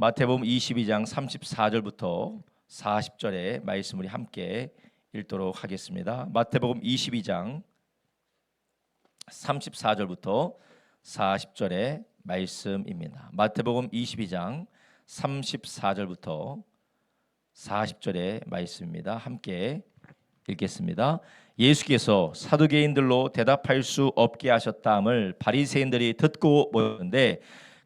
마태복음 22장 34절부터 40절의 말씀을 함께 읽도록 하겠습니다. 마태복음 22장 34절부터 40절의 말씀입니다. 마태복음 22장 34절부터 40절의 말씀입니다. 함께 읽겠습니다. 예수께서 사두개인들로 대답할 수 없게 하셨다함을 바리새인들이 듣고 모였는데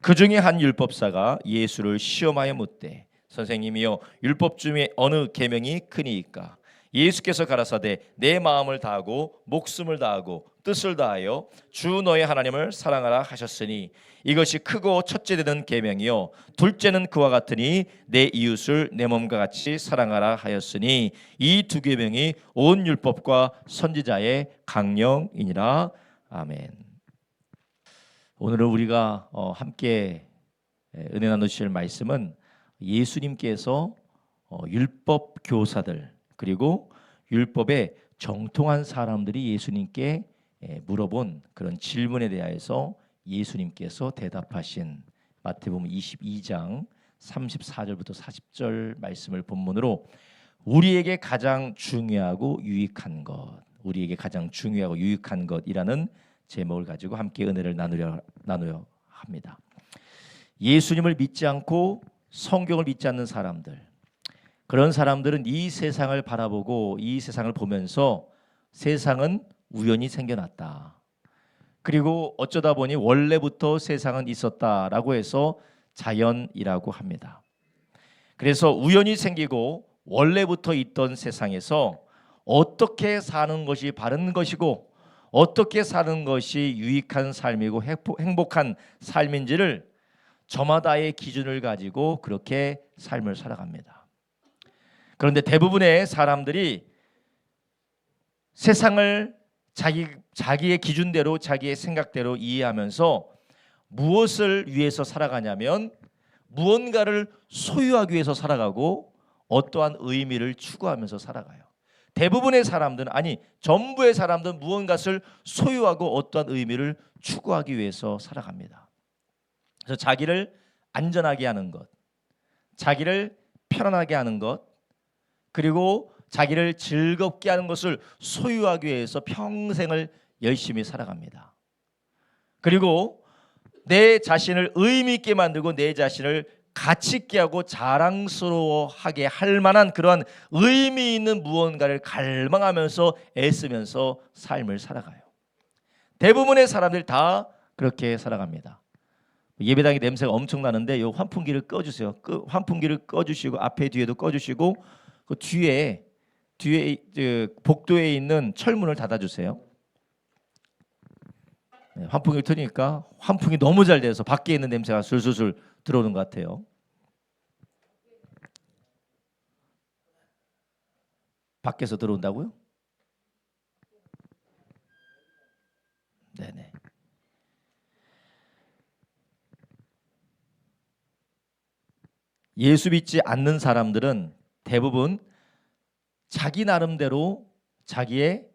그 중에 한 율법사가 예수를 시험하여 묻되 선생님이여 율법 중에 어느 계명이 크니이까? 예수께서 가라사대 내 마음을 다하고 목숨을 다하고 뜻을 다하여 주 너의 하나님을 사랑하라 하셨으니 이것이 크고 첫째 되는 계명이요 둘째는 그와 같으니 내 이웃을 내 몸과 같이 사랑하라 하였으니 이 두 계명이 온 율법과 선지자의 강령이니라. 아멘. 오늘은 우리가 함께 은혜 나누실 말씀은 예수님께서 율법 교사들 그리고 율법에 정통한 사람들이 예수님께 물어본 그런 질문에 대해서 예수님께서 대답하신 마태복음 22장 34절부터 40절 말씀을 본문으로 우리에게 가장 중요하고 유익한 것, 우리에게 가장 중요하고 유익한 것이라는 제목을 가지고 함께 은혜를 나누려 합니다. 예수님을 믿지 않고 성경을 믿지 않는 사람들, 그런 사람들은 이 세상을 바라보고 이 세상을 보면서 세상은 우연히 생겨났다. 그리고 어쩌다 보니 원래부터 세상은 있었다라고 해서 자연이라고 합니다. 그래서 우연히 생기고 원래부터 있던 세상에서 어떻게 사는 것이 바른 것이고 어떻게 사는 것이 유익한 삶이고 행복한 삶인지를 저마다의 기준을 가지고 그렇게 삶을 살아갑니다. 그런데 대부분의 사람들이 세상을 자기의 기준대로 자기의 생각대로 이해하면서 무엇을 위해서 살아가냐면 무언가를 소유하기 위해서 살아가고 어떠한 의미를 추구하면서 살아가요. 대부분의 사람들은 아니 전부의 사람들은 무언가를 소유하고 어떠한 의미를 추구하기 위해서 살아갑니다. 그래서 자기를 안전하게 하는 것, 자기를 편안하게 하는 것, 그리고 자기를 즐겁게 하는 것을 소유하기 위해서 평생을 열심히 살아갑니다. 그리고 내 자신을 의미 있게 만들고 내 자신을 가치 있게 하고 자랑스러워하게 할 만한 그러한 의미 있는 무언가를 갈망하면서 애쓰면서 삶을 살아가요. 대부분의 사람들이 다 그렇게 살아갑니다. 예배당에 냄새가 엄청 나는데 이 환풍기를 꺼주세요. 환풍기를 꺼주시고 앞에 뒤에도 꺼주시고 그 뒤에 복도에 있는 철문을 닫아주세요. 네, 환풍기를 트니까 환풍이 너무 잘 돼서 밖에 있는 냄새가 술술술 들어오는 것 같아요. 밖에서 들어온다고요? 네네. 예수 믿지 않는 사람들은 대부분 자기 나름대로 자기의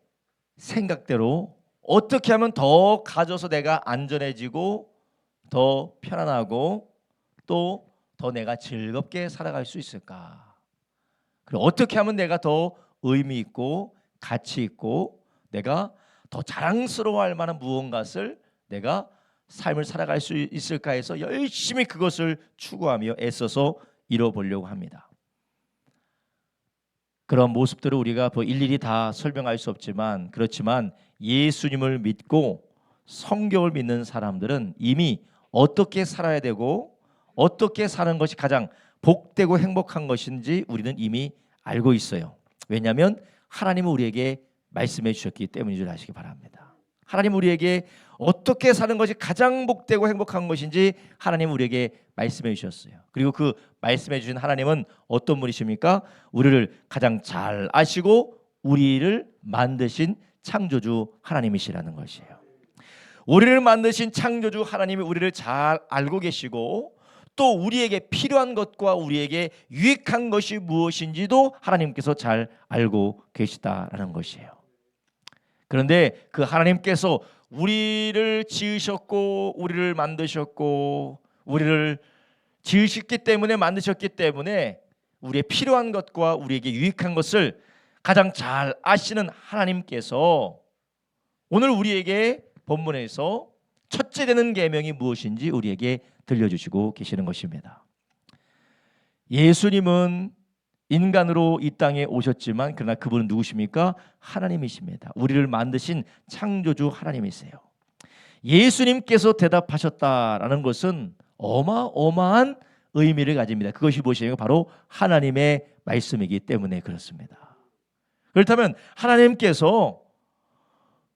생각대로 어떻게 하면 더 가져서 내가 안전해지고 더 편안하고 또 더 내가 즐겁게 살아갈 수 있을까? 그리고 어떻게 하면 내가 더 의미 있고 가치 있고 내가 더 자랑스러워할 만한 무언가를 내가 삶을 살아갈 수 있을까 해서 열심히 그것을 추구하며 애써서 이뤄보려고 합니다. 그런 모습들을 우리가 일일이 다 설명할 수 없지만 그렇지만 예수님을 믿고 성경을 믿는 사람들은 이미 어떻게 살아야 되고 어떻게 사는 것이 가장 복되고 행복한 것인지 우리는 이미 알고 있어요. 왜냐하면 하나님은 우리에게 말씀해 주셨기 때문인 줄 아시기 바랍니다. 하나님은 우리에게 어떻게 사는 것이 가장 복되고 행복한 것인지 하나님은 우리에게 말씀해 주셨어요. 그리고 그 말씀해 주신 하나님은 어떤 분이십니까? 우리를 가장 잘 아시고 우리를 만드신 창조주 하나님이시라는 것이에요. 우리를 만드신 창조주 하나님이 우리를 잘 알고 계시고 또 우리에게 필요한 것과 우리에게 유익한 것이 무엇인지도 하나님께서 잘 알고 계시다라는 것이에요. 그런데 그 하나님께서 우리를 지으셨고 우리를 만드셨고 우리를 지으셨기 때문에, 만드셨기 때문에 우리의 필요한 것과 우리에게 유익한 것을 가장 잘 아시는 하나님께서 오늘 우리에게 본문에서 첫째 되는 계명이 무엇인지 우리에게 들려주시고 계시는 것입니다. 예수님은 인간으로 이 땅에 오셨지만 그러나 그분은 누구십니까? 하나님이십니다. 우리를 만드신 창조주 하나님이세요. 예수님께서 대답하셨다라는 것은 어마어마한 의미를 가집니다. 그것이 무엇이냐면 바로 하나님의 말씀이기 때문에 그렇습니다. 그렇다면 하나님께서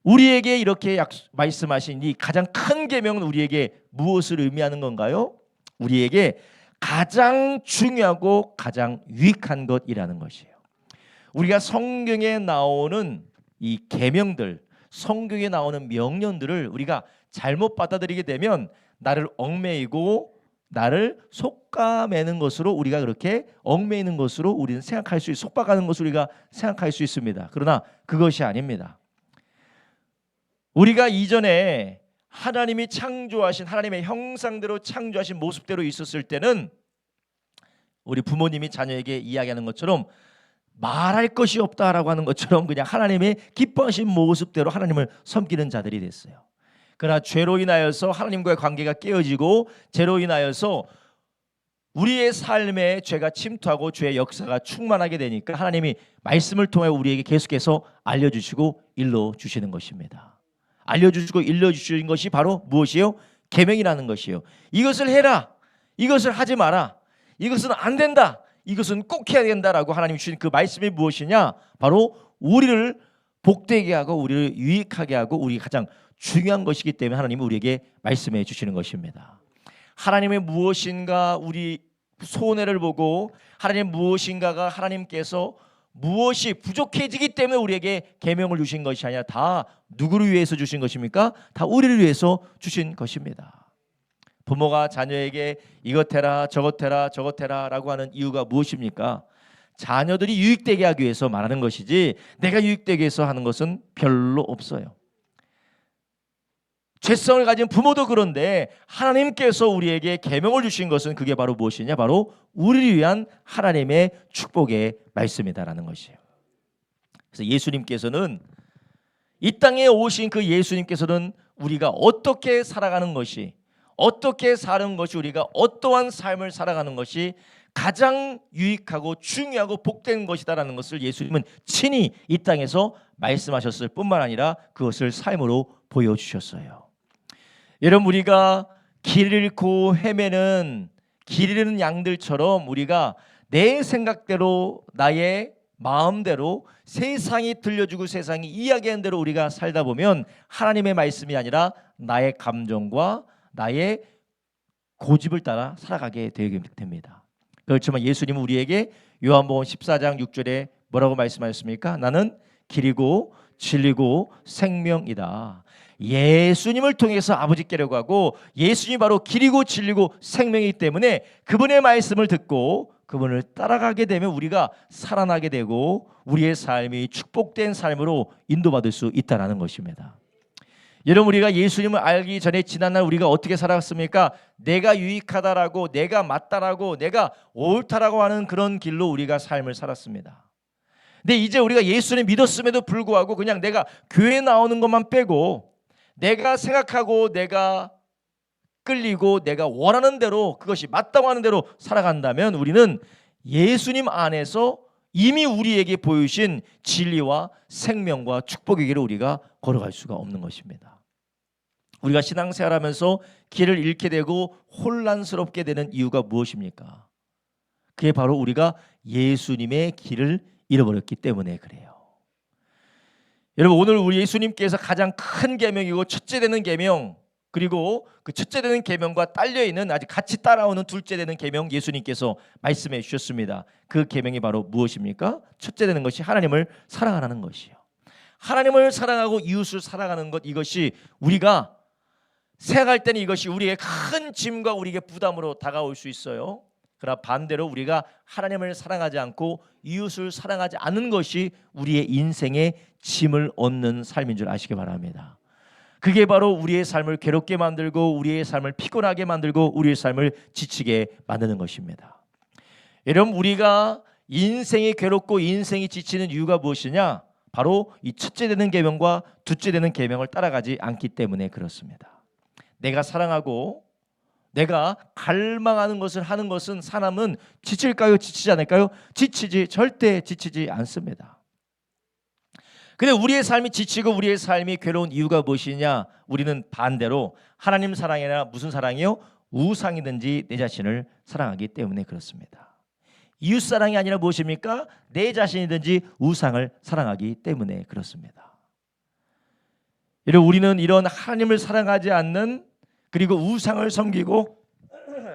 우리에게 이렇게 말씀하신 이 가장 큰 계명은 우리에게 무엇을 의미하는 건가요? 우리에게 가장 중요하고 가장 유익한 것이라는 것이에요. 우리가 성경에 나오는 이 계명들, 성경에 나오는 명령들을 우리가 잘못 받아들이게 되면 나를 얽매이고 나를 속아매는 것으로 우리가 그렇게 얽매이는 것으로 우리는 생각할 수 속박하는 것으로 우리가 생각할 수 있습니다. 그러나 그것이 아닙니다. 우리가 이전에 하나님이 창조하신 하나님의 형상대로 창조하신 모습대로 있었을 때는 우리 부모님이 자녀에게 이야기하는 것처럼 말할 것이 없다라고 하는 것처럼 그냥 하나님의 기뻐하신 모습대로 하나님을 섬기는 자들이 됐어요. 그러나 죄로 인하여서 하나님과의 관계가 깨어지고 죄로 인하여서 우리의 삶에 죄가 침투하고 죄의 역사가 충만하게 되니까 하나님이 말씀을 통해 우리에게 계속해서 알려주시고 일러주시는 것입니다. 알려주시고 일러주시는 것이 바로 무엇이요? 계명이라는 것이요. 이것을 해라, 이것을 하지 마라, 이것은 안 된다, 이것은 꼭 해야 된다라고 하나님이 주신 그 말씀이 무엇이냐? 바로 우리를 복되게 하고 우리를 유익하게 하고 우리 가장 중요한 것이기 때문에 하나님이 우리에게 말씀해 주시는 것입니다. 하나님의 무엇인가 우리 손해를 보고 하나님 무엇인가가 하나님께서 무엇이 부족해지기 때문에 우리에게 계명을 주신 것이 아니라 다 누구를 위해서 주신 것입니까? 다 우리를 위해서 주신 것입니다. 부모가 자녀에게 이것 해라 저것 해라 저것 해라 라고 하는 이유가 무엇입니까? 자녀들이 유익되게 하기 위해서 말하는 것이지 내가 유익되게 해서 하는 것은 별로 없어요. 죄성을 가진 부모도 그런데 하나님께서 우리에게 계명을 주신 것은 그게 바로 무엇이냐? 바로 우리를 위한 하나님의 축복의 말씀이다라는 것이에요. 그래서 예수님께서는 이 땅에 오신 그 예수님께서는 우리가 어떻게 살아가는 것이, 어떻게 사는 것이, 우리가 어떠한 삶을 살아가는 것이 가장 유익하고 중요하고 복된 것이다라는 것을 예수님은 친히 이 땅에서 말씀하셨을 뿐만 아니라 그것을 삶으로 보여주셨어요. 여러분, 우리가 길을 잃고 헤매는 길 잃는 양들처럼 우리가 내 생각대로 나의 마음대로 세상이 들려주고 세상이 이야기하는 대로 우리가 살다 보면 하나님의 말씀이 아니라 나의 감정과 나의 고집을 따라 살아가게 되게 됩니다. 그렇지만 예수님은 우리에게 요한복음 14장 6절에 뭐라고 말씀하셨습니까? 나는 길이고 진리고 생명이다. 예수님을 통해서 아버지께로 가고 예수님이 바로 길이고 진리고 생명이기 때문에 그분의 말씀을 듣고 그분을 따라가게 되면 우리가 살아나게 되고 우리의 삶이 축복된 삶으로 인도받을 수 있다는 것입니다. 여러분, 우리가 예수님을 알기 전에 지난날 우리가 어떻게 살아갔습니까? 내가 유익하다라고, 내가 맞다라고, 내가 옳다라고 하는 그런 길로 우리가 삶을 살았습니다. 근데 이제 우리가 예수님 믿었음에도 불구하고 그냥 내가 교회 나오는 것만 빼고 내가 생각하고 내가 끌리고 내가 원하는 대로 그것이 맞다고 하는 대로 살아간다면 우리는 예수님 안에서 이미 우리에게 보여주신 진리와 생명과 축복의 길을 우리가 걸어갈 수가 없는 것입니다. 우리가 신앙생활하면서 길을 잃게 되고 혼란스럽게 되는 이유가 무엇입니까? 그게 바로 우리가 예수님의 길을 잃어버렸기 때문에 그래요. 여러분, 오늘 우리 예수님께서 가장 큰 계명이고 첫째 되는 계명, 그리고 그 첫째 되는 계명과 딸려 있는 아직 같이 따라오는 둘째 되는 계명 예수님께서 말씀해 주셨습니다. 그 계명이 바로 무엇입니까? 첫째 되는 것이 하나님을 사랑하는 것이요. 하나님을 사랑하고 이웃을 사랑하는 것, 이것이 우리가 생각할 때는 이것이 우리의 큰 짐과 우리에게 부담으로 다가올 수 있어요. 그러나 반대로 우리가 하나님을 사랑하지 않고 이웃을 사랑하지 않는 것이 우리의 인생의 짐을 얻는 삶인 줄 아시기 바랍니다. 그게 바로 우리의 삶을 괴롭게 만들고 우리의 삶을 피곤하게 만들고 우리의 삶을 지치게 만드는 것입니다. 여러분, 우리가 인생이 괴롭고 인생이 지치는 이유가 무엇이냐? 바로 이 첫째 되는 계명과 둘째 되는 계명을 따라가지 않기 때문에 그렇습니다. 내가 사랑하고 내가 갈망하는 것을 하는 것은 사람은 지칠까요? 지치지 않을까요? 절대 지치지 않습니다. 근데 우리의 삶이 지치고 우리의 삶이 괴로운 이유가 무엇이냐? 우리는 반대로 하나님 사랑이 아니라 무슨 사랑이요? 우상이든지 내 자신을 사랑하기 때문에 그렇습니다. 이웃 사랑이 아니라 무엇입니까? 내 자신이든지 우상을 사랑하기 때문에 그렇습니다. 여러분, 우리는 이런 하나님을 사랑하지 않는, 그리고 우상을 섬기고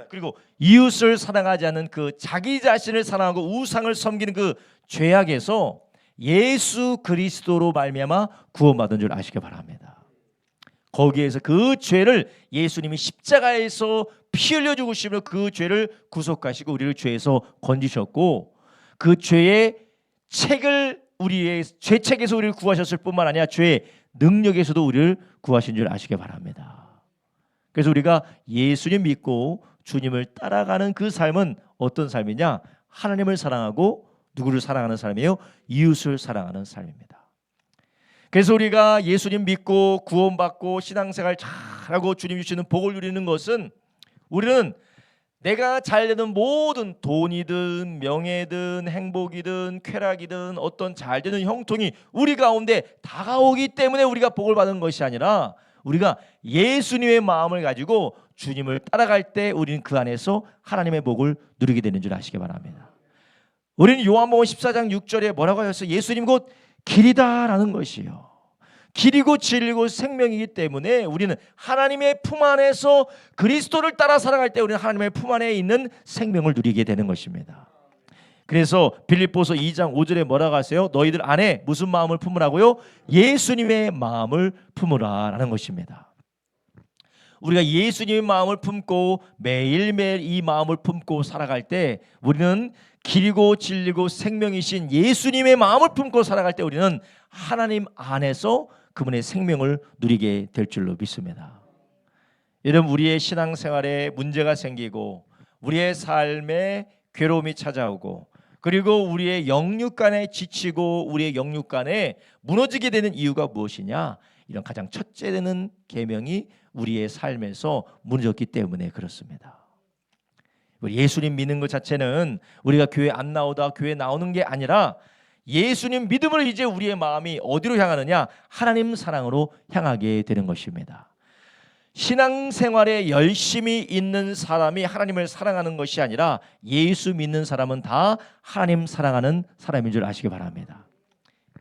그리고 이웃을 사랑하지 않는 그 자기 자신을 사랑하고 우상을 섬기는 그 죄악에서 예수 그리스도로 말미암아 구원받은 줄 아시기 바랍니다. 거기에서 그 죄를 예수님이 십자가에서 피 흘려 죽으시며 그 죄를 구속하시고 우리를 죄에서 건지셨고, 그 죄의 책을 우리의 죄책에서 우리를 구하셨을 뿐만 아니라 죄의 능력에서도 우리를 구하신 줄 아시기 바랍니다. 그래서 우리가 예수님 믿고 주님을 따라가는 그 삶은 어떤 삶이냐? 하나님을 사랑하고 누구를 사랑하는 삶이에요? 이웃을 사랑하는 삶입니다. 그래서 우리가 예수님 믿고 구원받고 신앙생활 잘하고 주님 주시는 복을 누리는 것은, 우리는 내가 잘 되는 모든 돈이든 명예든 행복이든 쾌락이든 어떤 잘 되는 형통이 우리 가운데 다가오기 때문에 우리가 복을 받는 것이 아니라, 우리가 예수님의 마음을 가지고 주님을 따라갈 때 우리는 그 안에서 하나님의 복을 누리게 되는 줄 아시기 바랍니다. 우리는 요한복음 14장 6절에 뭐라고 하셨어요? 예수님 곧 길이다라는 것이요, 길이고 진리고 생명이기 때문에 우리는 하나님의 품 안에서 그리스도를 따라 살아갈 때 우리는 하나님의 품 안에 있는 생명을 누리게 되는 것입니다. 그래서 빌립보서 2장 5절에 뭐라고 하세요? 너희들 안에 무슨 마음을 품으라고요? 예수님의 마음을 품으라 라는 것입니다. 우리가 예수님의 마음을 품고 매일매일 이 마음을 품고 살아갈 때 우리는 길이고 진리고 생명이신 예수님의 마음을 품고 살아갈 때 우리는 하나님 안에서 그분의 생명을 누리게 될 줄로 믿습니다. 여러분, 우리의 신앙생활에 문제가 생기고 우리의 삶에 괴로움이 찾아오고 그리고 우리의 영육간에 지치고 우리의 영육간에 무너지게 되는 이유가 무엇이냐? 이런 가장 첫째 되는 계명이 우리의 삶에서 무너졌기 때문에 그렇습니다. 우리 예수님 믿는 것 자체는 우리가 교회 안 나오다 교회 나오는 게 아니라 예수님 믿음으로 이제 우리의 마음이 어디로 향하느냐? 하나님 사랑으로 향하게 되는 것입니다. 신앙생활에 열심히 있는 사람이 하나님을 사랑하는 것이 아니라 예수 믿는 사람은 다 하나님 사랑하는 사람인 줄 아시기 바랍니다.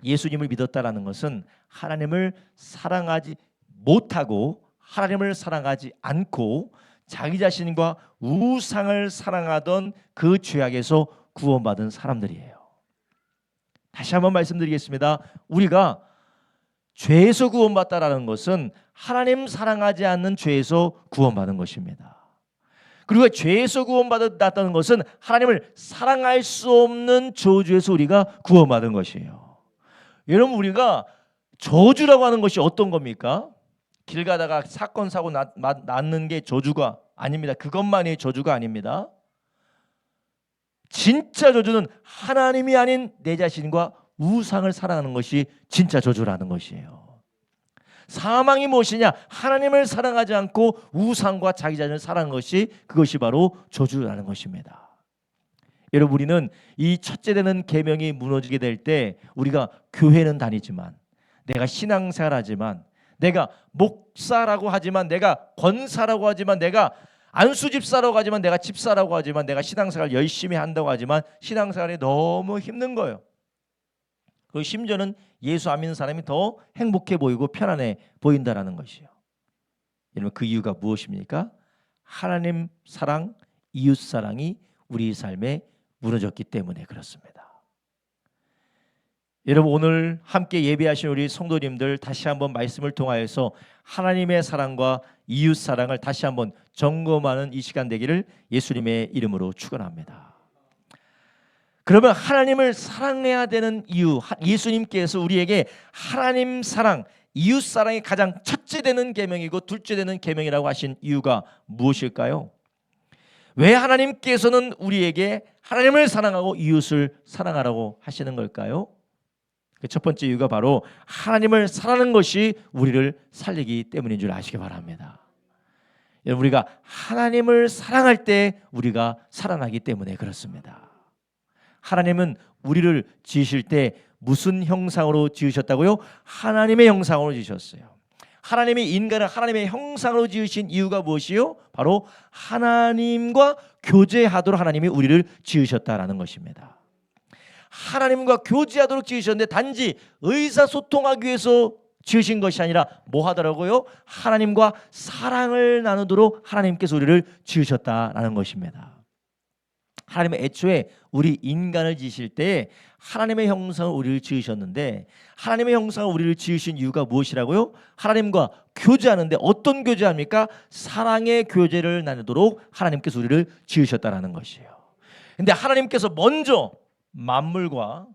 예수님을 믿었다라는 것은 하나님을 사랑하지 못하고 하나님을 사랑하지 않고 자기 자신과 우상을 사랑하던 그 죄악에서 구원받은 사람들이에요. 다시 한번 말씀드리겠습니다. 우리가 죄에서 구원받다라는 것은 하나님 사랑하지 않는 죄에서 구원받은 것입니다. 그리고 죄에서 구원받았다는 것은 하나님을 사랑할 수 없는 저주에서 우리가 구원받은 것이에요. 여러분, 우리가 저주라고 하는 것이 어떤 겁니까? 길 가다가 사건 사고 났는 게 저주가 아닙니다. 그것만이 저주가 아닙니다. 진짜 저주는 하나님이 아닌 내 자신과 우상을 사랑하는 것이 진짜 저주라는 것이에요. 사망이 무엇이냐? 하나님을 사랑하지 않고 우상과 자기 자신을 사랑하는 것이, 그것이 바로 저주라는 것입니다. 여러분, 우리는 이 첫째 되는 계명이 무너지게 될 때 우리가 교회는 다니지만, 내가 신앙생활하지만, 내가 목사라고 하지만, 내가 권사라고 하지만, 내가 안수집사라고 하지만, 내가 집사라고 하지만, 내가 신앙생활 열심히 한다고 하지만 신앙생활이 너무 힘든 거예요. 그리고 심지어는 예수 안 믿는 사람이 더 행복해 보이고 편안해 보인다라는 것이요. 여러분, 그 이유가 무엇입니까? 하나님 사랑, 이웃 사랑이 우리 삶에 무너졌기 때문에 그렇습니다. 여러분, 오늘 함께 예배하신 우리 성도님들 다시 한번 말씀을 통하여서 하나님의 사랑과 이웃 사랑을 다시 한번 점검하는 이 시간 되기를 예수님의 이름으로 축원합니다. 그러면 하나님을 사랑해야 되는 이유, 예수님께서 우리에게 하나님 사랑, 이웃 사랑의 가장 첫 첫째 되는 계명이고 둘째 되는 계명이라고 하신 이유가 무엇일까요? 왜 하나님께서는 우리에게 하나님을 사랑하고 이웃을 사랑하라고 하시는 걸까요? 그 첫 번째 이유가 바로 하나님을 사랑하는 것이 우리를 살리기 때문인 줄 아시기 바랍니다. 우리가 하나님을 사랑할 때 우리가 살아나기 때문에 그렇습니다. 하나님은 우리를 지으실 때 무슨 형상으로 지으셨다고요? 하나님의 형상으로 지으셨어요. 하나님이 인간을 하나님의 형상으로 지으신 이유가 무엇이요? 바로 하나님과 교제하도록 하나님이 우리를 지으셨다라는 것입니다. 하나님과 교제하도록 지으셨는데 단지 의사소통하기 위해서 지으신 것이 아니라 뭐 하더라고요? 하나님과 사랑을 나누도록 하나님께서 우리를 지으셨다라는 것입니다. 하나님은 애초에 우리 인간을 지으실 때 하나님의 형상을 우리를 지으셨는데 하나님의 형상을 우리를 지으신 이유가 무엇이라고요? 하나님과 교제하는데 어떤 교제합니까? 사랑의 교제를 나누도록 하나님께서 우리를 지으셨다라는 것이에요. 근데 하나님께서 먼저 만물과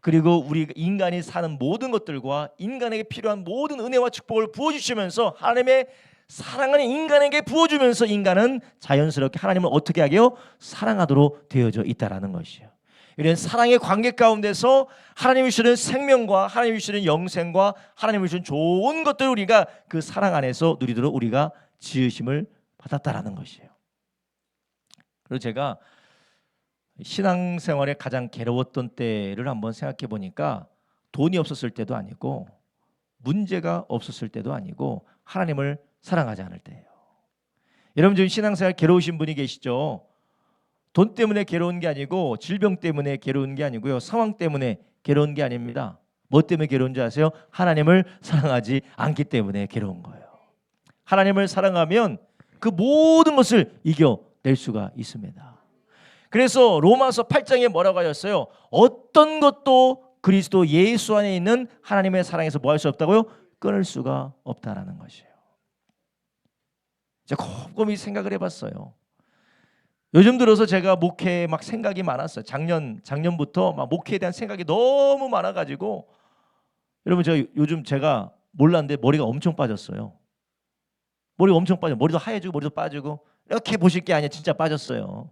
그리고 우리 인간이 사는 모든 것들과 인간에게 필요한 모든 은혜와 축복을 부어주시면서 하나님의 사랑을 인간에게 부어주면서 인간은 자연스럽게 하나님을 어떻게 하게요? 사랑하도록 되어져 있다라는 것이에요. 이런 사랑의 관계 가운데서 하나님이 주시는 생명과 하나님이 주시는 영생과 하나님이 주시는 좋은 것들을 우리가 그 사랑 안에서 누리도록 우리가 지으심을 받았다라는 것이에요. 그리고 제가 신앙생활에 가장 괴로웠던 때를 한번 생각해 보니까 돈이 없었을 때도 아니고 문제가 없었을 때도 아니고 하나님을 사랑하지 않을 때예요. 여러분 지금 신앙생활 괴로우신 분이 계시죠? 돈 때문에 괴로운 게 아니고 질병 때문에 괴로운 게 아니고요. 상황 때문에 괴로운 게 아닙니다. 뭐 때문에 괴로운지 아세요? 하나님을 사랑하지 않기 때문에 괴로운 거예요. 하나님을 사랑하면 그 모든 것을 이겨낼 수가 있습니다. 그래서 로마서 8장에 뭐라고 하셨어요? 어떤 것도 그리스도 예수 안에 있는 하나님의 사랑에서 뭐 할 수 없다고요? 끊을 수가 없다라는 것이에요. 제가 곰곰이 생각을 해봤어요. 요즘 들어서 제가 목회에 막 생각이 많았어요. 작년부터 막 목회에 대한 생각이 너무 많아가지고 여러분 제가 몰랐는데 머리가 엄청 빠졌어요. 머리가 엄청 빠져. 머리도 하얘지고 머리도 빠지고 이렇게 보실 게 아니라 진짜 빠졌어요.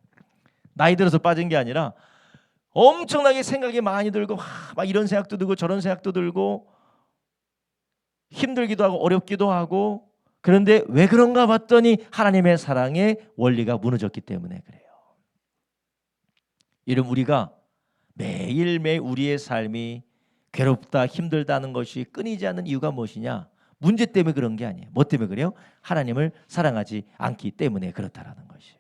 나이 들어서 빠진 게 아니라 엄청나게 생각이 많이 들고 막 이런 생각도 들고 저런 생각도 들고 힘들기도 하고 어렵기도 하고 그런데 왜 그런가 봤더니 하나님의 사랑의 원리가 무너졌기 때문에 그래요. 이런 우리가 매일매일 우리의 삶이 괴롭다 힘들다는 것이 끊이지 않는 이유가 무엇이냐? 문제 때문에 그런 게 아니에요. 뭐 때문에 그래요? 하나님을 사랑하지 않기 때문에 그렇다라는 것이에요.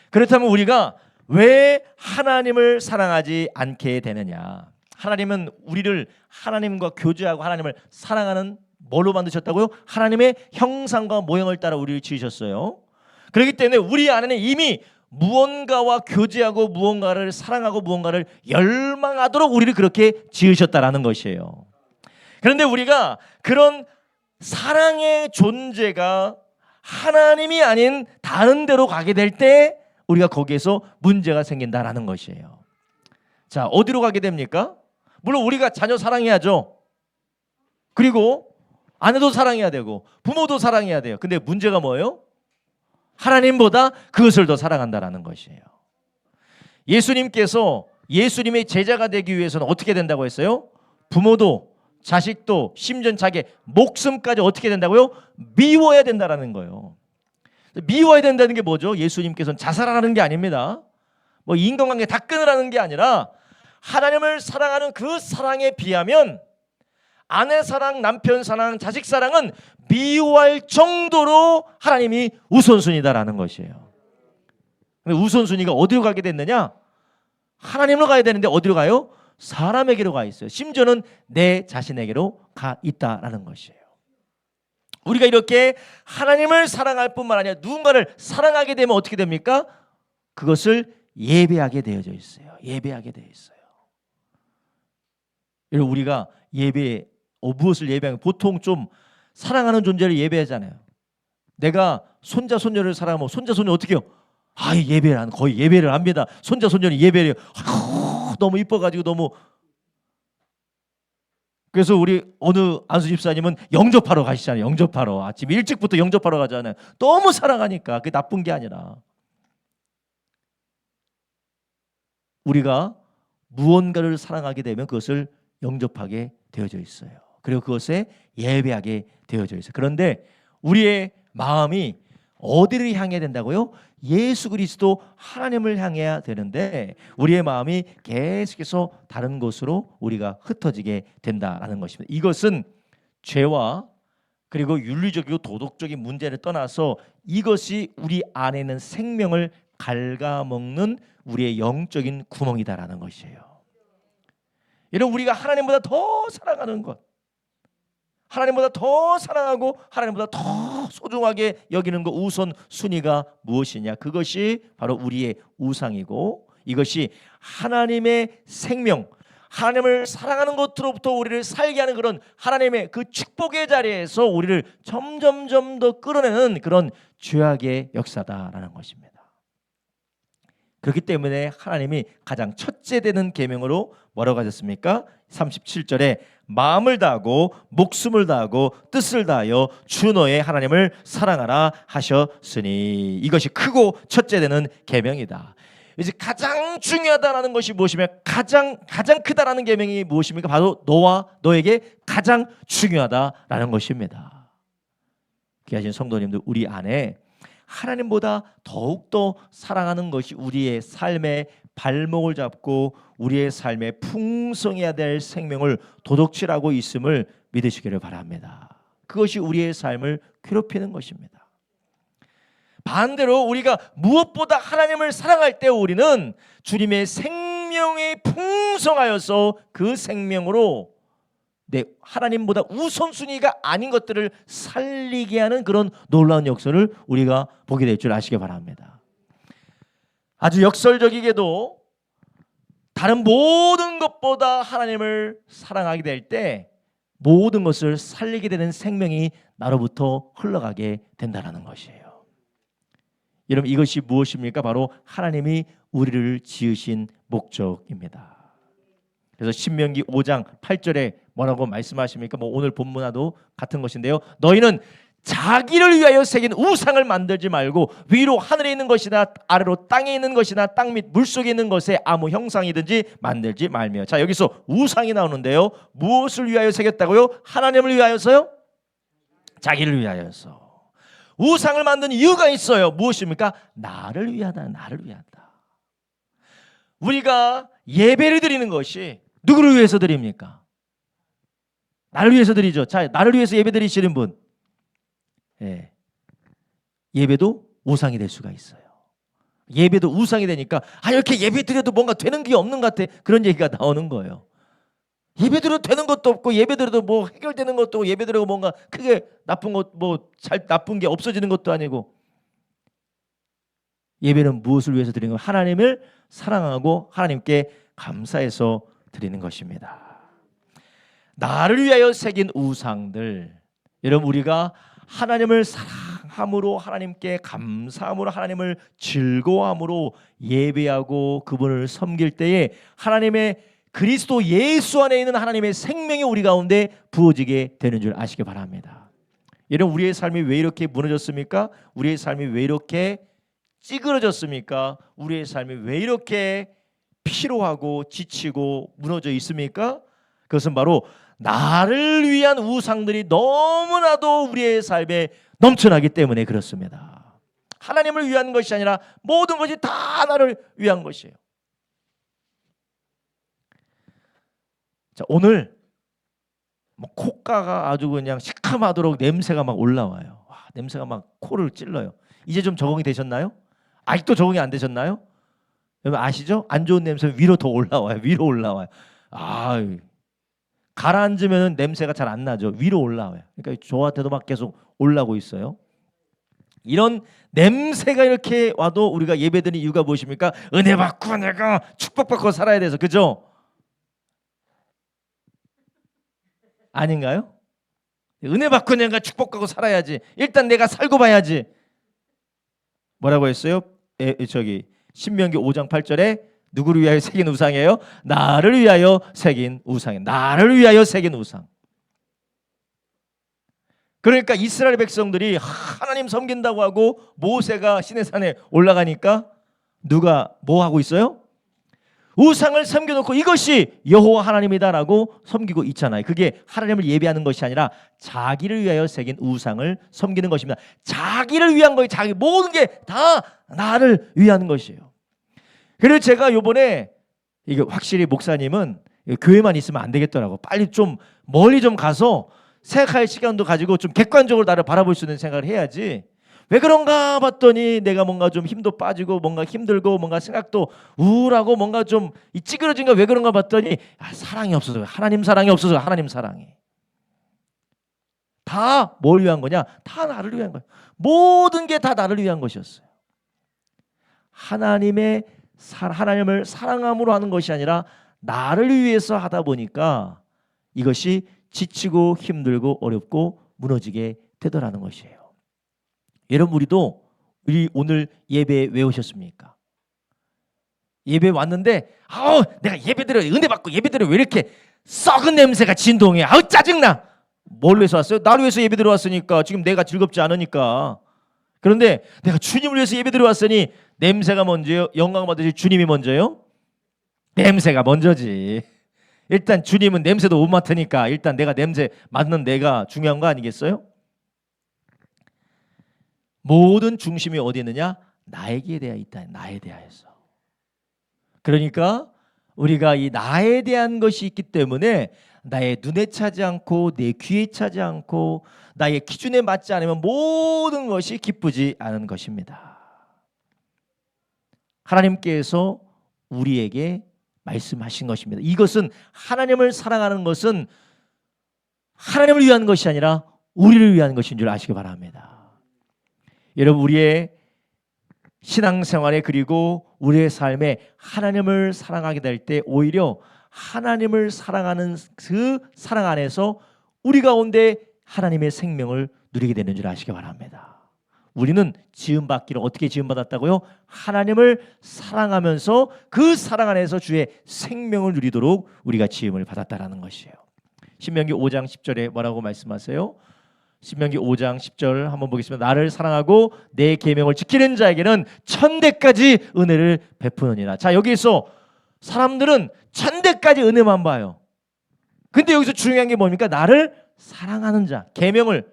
그렇다면 우리가 왜 하나님을 사랑하지 않게 되느냐? 하나님은 우리를 하나님과 교제하고 하나님을 사랑하는 뭘로 만드셨다고요? 하나님의 형상과 모형을 따라 우리를 지으셨어요. 그렇기 때문에 우리 안에는 이미 무언가와 교제하고 무언가를 사랑하고 무언가를 열망하도록 우리를 그렇게 지으셨다라는 것이에요. 그런데 우리가 그런 사랑의 존재가 하나님이 아닌 다른 데로 가게 될 때 우리가 거기에서 문제가 생긴다라는 것이에요. 자, 어디로 가게 됩니까? 물론 우리가 자녀 사랑해야죠. 그리고 아내도 사랑해야 되고 부모도 사랑해야 돼요. 근데 문제가 뭐예요? 하나님보다 그것을 더 사랑한다라는 것이에요. 예수님께서 예수님의 제자가 되기 위해서는 어떻게 된다고 했어요? 부모도 자식도 심지어 자기 목숨까지 어떻게 된다고요? 미워야 된다라는 거예요. 미워야 된다는 게 뭐죠? 예수님께서는 자살하라는 게 아닙니다. 뭐 인간관계 다 끊으라는 게 아니라 하나님을 사랑하는 그 사랑에 비하면 아내 사랑, 남편 사랑, 자식 사랑은 미워할 정도로 하나님이 우선순위다라는 것이에요. 근데 우선순위가 어디로 가게 됐느냐? 하나님으로 가야 되는데 어디로 가요? 사람에게로 가 있어요. 심지어는 내 자신에게로 가 있다라는 것이에요. 우리가 이렇게 하나님을 사랑할 뿐만 아니라 누군가를 사랑하게 되면 어떻게 됩니까? 그것을 예배하게 되어져 있어요. 예배하게 되어 있어요. 여러분 우리가 무엇을 예배하면 보통 좀 사랑하는 존재를 예배하잖아요. 내가 손자 손녀를 사랑하면 손자 손녀 어떻게 해요? 거의 예배를 합니다. 손자 손녀는 예배를 해요. 너무 이뻐가지고 너무 그래서 우리 어느 안수 집사님은 영접하러 가시잖아요. 영접하러 아침 일찍부터 영접하러 가잖아요. 너무 사랑하니까. 그게 나쁜 게 아니라 우리가 무언가를 사랑하게 되면 그것을 영접하게 되어져 있어요. 그리고 그것에 예배하게 되어져 있어요. 그런데 우리의 마음이 어디를 향해야 된다고요? 예수 그리스도 하나님을 향해야 되는데 우리의 마음이 계속해서 다른 곳으로 우리가 흩어지게 된다라는 것입니다. 이것은 죄와 그리고 윤리적이고 도덕적인 문제를 떠나서 이것이 우리 안에 있는 생명을 갉아먹는 우리의 영적인 구멍이다라는 것이에요. 여러분, 우리가 하나님보다 더 사랑하는 것, 하나님보다 더 사랑하고 하나님보다 더 소중하게 여기는 것 우선순위가 무엇이냐? 그것이 바로 우리의 우상이고 이것이 하나님의 생명, 하나님을 사랑하는 것으로부터 우리를 살게 하는 그런 하나님의 그 축복의 자리에서 우리를 점점점 더 끌어내는 그런 죄악의 역사다라는 것입니다. 그렇기 때문에 하나님이 가장 첫째 되는 계명으로 뭐라고 하셨습니까? 37절에 마음을 다하고 목숨을 다하고 뜻을 다하여 주 너의 하나님을 사랑하라 하셨으니 이것이 크고 첫째 되는 계명이다. 이제 가장 중요하다라는 것이 무엇이며 가장 크다라는 계명이 무엇입니까? 바로 너와 너에게 가장 중요하다라는 것입니다. 귀하신 성도님들, 우리 안에 하나님보다 더욱더 사랑하는 것이 우리의 삶의 발목을 잡고 우리의 삶에 풍성해야 될 생명을 도둑질하고 있음을 믿으시기를 바랍니다. 그것이 우리의 삶을 괴롭히는 것입니다. 반대로 우리가 무엇보다 하나님을 사랑할 때 우리는 주님의 생명이 풍성하여서 그 생명으로 하나님보다 우선순위가 아닌 것들을 살리게 하는 그런 놀라운 역사를 우리가 보게 될 줄 아시기 바랍니다. 아주 역설적이게도 다른 모든 것보다 하나님을 사랑하게 될 때 모든 것을 살리게 되는 생명이 나로부터 흘러가게 된다는 것이에요. 여러분, 이것이 무엇입니까? 바로 하나님이 우리를 지으신 목적입니다. 그래서 신명기 5장 8절에 뭐라고 말씀하십니까? 오늘 본문화도 같은 것인데요. 너희는 자기를 위하여 새긴 우상을 만들지 말고 위로 하늘에 있는 것이나 아래로 땅에 있는 것이나 땅 밑 물속에 있는 것에 아무 형상이든지 만들지 말며. 자, 여기서 우상이 나오는데요. 무엇을 위하여 새겼다고요? 하나님을 위하여서요? 자기를 위하여서. 우상을 만든 이유가 있어요. 무엇입니까? 나를 위하다. 나를 위하다. 우리가 예배를 드리는 것이 누구를 위해서 드립니까? 나를 위해서 드리죠. 자, 나를 위해서 예배 드리시는 분, 예배도 우상이 될 수가 있어요. 예배도 우상이 되니까 이렇게 예배 드려도 뭔가 되는 게 없는 것 같아. 그런 얘기가 나오는 거예요. 예배 드려도 되는 것도 없고 예배 드려도 뭐 해결되는 것도 없고 예배 드려도 뭔가 크게 나쁜 것 나쁜 게 없어지는 것도 아니고. 예배는 무엇을 위해서 드리는 거예요? 하나님을 사랑하고 하나님께 감사해서 드리는 것입니다. 나를 위하여 새긴 우상들, 여러분, 우리가 하나님을 사랑함으로 하나님께 감사함으로 하나님을 즐거워함으로 예배하고 그분을 섬길 때에 하나님의 그리스도 예수 안에 있는 하나님의 생명이 우리 가운데 부어지게 되는 줄 아시기 바랍니다. 여러분, 우리의 삶이 왜 이렇게 무너졌습니까? 우리의 삶이 왜 이렇게 찌그러졌습니까? 우리의 삶이 왜 이렇게 피로하고 지치고 무너져 있습니까? 그것은 바로 나를 위한 우상들이 너무나도 우리의 삶에 넘쳐나기 때문에 그렇습니다. 하나님을 위한 것이 아니라 모든 것이 다 나를 위한 것이에요. 자, 오늘 콧가가 아주 그냥 시큼하도록 냄새가 막 올라와요. 냄새가 막 코를 찔러요. 이제 좀 적응이 되셨나요? 아직도 적응이 안 되셨나요? 여러분 아시죠? 안 좋은 냄새 위로 더 올라와요. 위로 올라와요. 가라앉으면 냄새가 잘 안 나죠. 위로 올라와요. 그러니까 저한테도 막 계속 올라오고 있어요. 이런 냄새가 이렇게 와도 우리가 예배드리는 이유가 무엇입니까? 은혜 받고 내가 축복받고 살아야 돼서. 그죠? 아닌가요? 은혜 받고 내가 축복받고 살아야지. 일단 내가 살고 봐야지. 뭐라고 했어요? 신명기 5장 8절에 누구를 위하여 새긴 우상이에요? 나를 위하여 새긴 우상이에요. 나를 위하여 새긴 우상. 그러니까 이스라엘 백성들이 하나님 섬긴다고 하고 모세가 시내산에 올라가니까 누가 뭐 하고 있어요? 우상을 섬겨놓고 이것이 여호와 하나님이다라고 섬기고 있잖아요. 그게 하나님을 예배하는 것이 아니라 자기를 위하여 새긴 우상을 섬기는 것입니다. 자기를 위한 거예요. 자기 모든 게 다 나를 위한 것이에요. 그래서 제가 요번에 이게 확실히 목사님은 교회만 있으면 안 되겠더라고. 빨리 좀 멀리 좀 가서 생각할 시간도 가지고 좀 객관적으로 나를 바라볼 수 있는 생각을 해야지. 왜 그런가 봤더니 내가 뭔가 좀 힘도 빠지고 뭔가 힘들고 뭔가 생각도 우울하고 뭔가 좀 찌그러진 거 왜 그런가 봤더니 사랑이 없어서, 하나님 사랑이 없어서. 하나님 사랑이 다 뭘 위한 거냐? 다 나를 위한 거야. 모든 게 다 나를 위한 것이었어요. 하나님을 사랑함으로 하는 것이 아니라 나를 위해서 하다 보니까 이것이 지치고 힘들고 어렵고 무너지게 되더라는 것이에요. 여러분, 우리 오늘 예배에 왜 오셨습니까? 예배 왔는데 내가 예배드려 은혜 받고 예배드려 왜 이렇게 썩은 냄새가 진동해? 짜증나. 뭘 위해서 왔어요? 나를 위해서 예배드려 왔으니까. 지금 내가 즐겁지 않으니까. 그런데 내가 주님을 위해서 예배드려 왔으니 냄새가 먼저요? 영광 받으실 주님이 먼저요? 냄새가 먼저지. 일단 주님은 냄새도 못 맡으니까 일단 내가 냄새 맡는 내가 중요한 거 아니겠어요? 모든 중심이 어디 있느냐? 나에게 대하 있다. 나에 대하여서. 그러니까 우리가 이 나에 대한 것이 있기 때문에 나의 눈에 차지 않고 내 귀에 차지 않고 나의 기준에 맞지 않으면 모든 것이 기쁘지 않은 것입니다. 하나님께서 우리에게 말씀하신 것입니다. 이것은 하나님을 사랑하는 것은 하나님을 위한 것이 아니라 우리를 위한 것인 줄 아시기 바랍니다. 여러분, 우리의 신앙생활에 그리고 우리의 삶에 하나님을 사랑하게 될 때 오히려 하나님을 사랑하는 그 사랑 안에서 우리 가운데 하나님의 생명을 누리게 되는 줄 아시기 바랍니다. 우리는 지음받기를 어떻게 지음받았다고요? 하나님을 사랑하면서 그 사랑 안에서 주의 생명을 누리도록 우리가 지음을 받았다라는 것이에요. 신명기 5장 10절에 뭐라고 말씀하세요? 신명기 5장 10절 한번 보겠습니다. 나를 사랑하고 내 계명을 지키는 자에게는 천대까지 은혜를 베푸느니라. 자, 여기서 사람들은 천대까지 은혜만 봐요. 근데 여기서 중요한 게 뭡니까? 나를 사랑하는 자, 계명을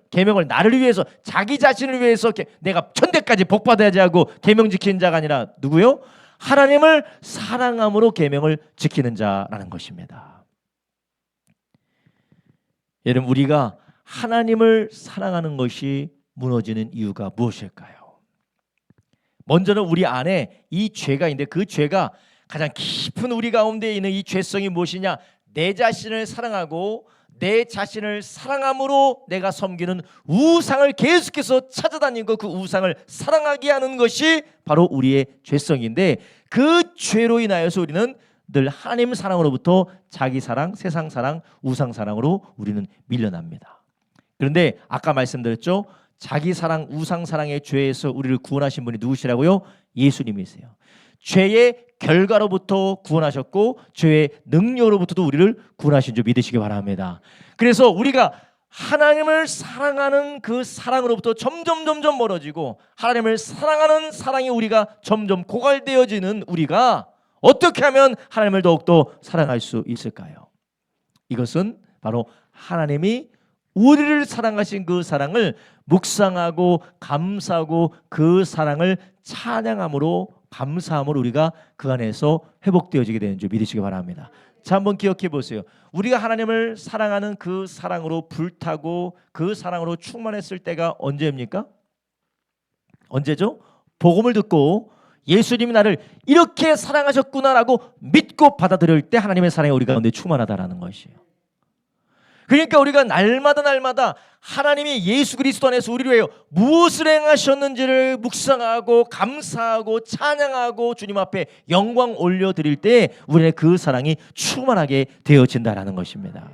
나를 위해서, 자기 자신을 위해서 내가 천대까지 복 받아야지 하고 계명 지키는 자가 아니라 누구요? 하나님을 사랑함으로 계명을 지키는 자라는 것입니다. 여러분, 우리가 하나님을 사랑하는 것이 무너지는 이유가 무엇일까요? 먼저는 우리 안에 이 죄가 있는데 그 죄가 가장 깊은 우리 가운데 있는 이 죄성이 무엇이냐? 내 자신을 사랑하고 내 자신을 사랑함으로 내가 섬기는 우상을 계속해서 찾아다니고 그 우상을 사랑하게 하는 것이 바로 우리의 죄성인데, 그 죄로 인하여서 우리는 늘 하나님 사랑으로부터 자기 사랑, 세상 사랑, 우상 사랑으로 우리는 밀려납니다. 그런데 아까 말씀드렸죠? 자기 사랑, 우상 사랑의 죄에서 우리를 구원하신 분이 누구시라고요? 예수님이세요. 죄의 결과로부터 구원하셨고 죄의 능력으로부터도 우리를 구원하신 줄 믿으시기 바랍니다. 그래서 우리가 하나님을 사랑하는 그 사랑으로부터 점점 멀어지고 하나님을 사랑하는 사랑이 우리가 점점 고갈되어지는 우리가 어떻게 하면 하나님을 더욱더 사랑할 수 있을까요? 이것은 바로 하나님이 우리를 사랑하신 그 사랑을 묵상하고 감사하고 그 사랑을 찬양함으로, 감사함으로 우리가 그 안에서 회복되어지게 되는 줄 믿으시기 바랍니다. 자, 한번 기억해 보세요. 우리가 하나님을 사랑하는 그 사랑으로 불타고 그 사랑으로 충만했을 때가 언제입니까? 언제죠? 복음을 듣고 예수님이 나를 이렇게 사랑하셨구나라고 믿고 받아들일 때 하나님의 사랑이 우리 가운데 충만하다라는 것이에요. 그러니까 우리가 날마다 하나님이 예수 그리스도 안에서 우리를 위하여 무엇을 행하셨는지를 묵상하고 감사하고 찬양하고 주님 앞에 영광 올려드릴 때 우리의 그 사랑이 충만하게 되어진다라는 것입니다.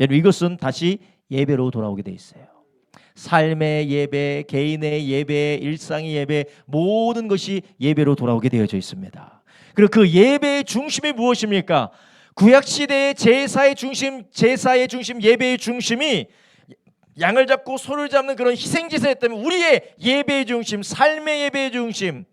여러분, 이것은 다시 예배로 돌아오게 돼 있어요. 삶의 예배, 개인의 예배, 일상의 예배, 모든 것이 예배로 돌아오게 되어져 있습니다. 그리고 그 예배의 중심이 무엇입니까? 구약 시대의 제사의 중심, 예배의 중심이 양을 잡고 소를 잡는 그런 희생 제사였다면, 우리의 예배의 중심, 삶의 예배의 중심,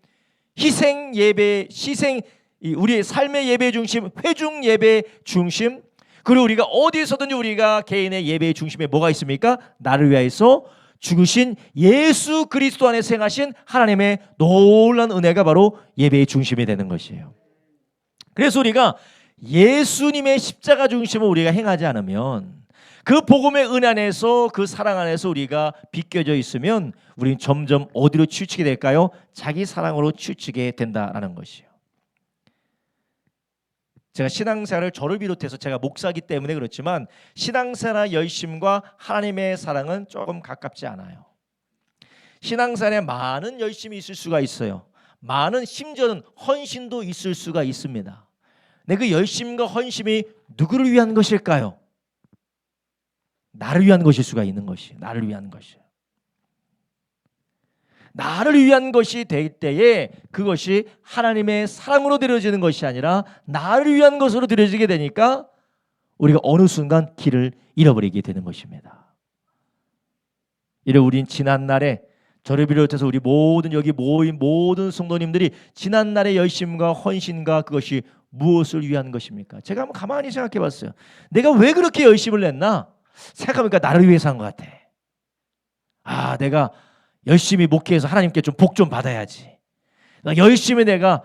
우리의 삶의 예배의 중심, 회중 예배의 중심, 그리고 우리가 어디에서든지 우리가 개인의 예배의 중심에 뭐가 있습니까? 나를 위하여서 죽으신 예수 그리스도 안에서 행하신 하나님의 놀라운 은혜가 바로 예배의 중심이 되는 것이에요. 그래서 우리가 예수님의 십자가 중심을 우리가 행하지 않으면, 그 복음의 은혜 안에서, 그 사랑 안에서 우리가 비껴져 있으면 우리는 점점 어디로 치우치게 될까요? 자기 사랑으로 치우치게 된다라는 것이에요. 제가 신앙생활을, 저를 비롯해서 제가 목사이기 때문에 그렇지만, 신앙생활 열심과 하나님의 사랑은 조금 가깝지 않아요. 신앙생활에 많은 열심이 있을 수가 있어요. 많은, 심지어는 헌신도 있을 수가 있습니다. 근데 그 열심과 헌심이 누구를 위한 것일까요? 나를 위한 것일 수가 있는 것이, 나를 위한 것이에요. 나를 위한 것이 될 때에 그것이 하나님의 사랑으로 드려지는 것이 아니라 나를 위한 것으로 드려지게 되니까 우리가 어느 순간 길을 잃어버리게 되는 것입니다. 이래 우린 지난날에, 저를 비롯해서 우리 모든 여기 모인 모든 성도님들이 지난날의 열심과 헌신과 그것이 무엇을 위한 것입니까? 제가 한번 가만히 생각해 봤어요. 내가 왜 그렇게 열심을 냈나? 생각해보니까 나를 위해서 한 것 같아. 아, 내가 열심히 목회해서 하나님께 좀 복 좀 받아야지. 열심히 내가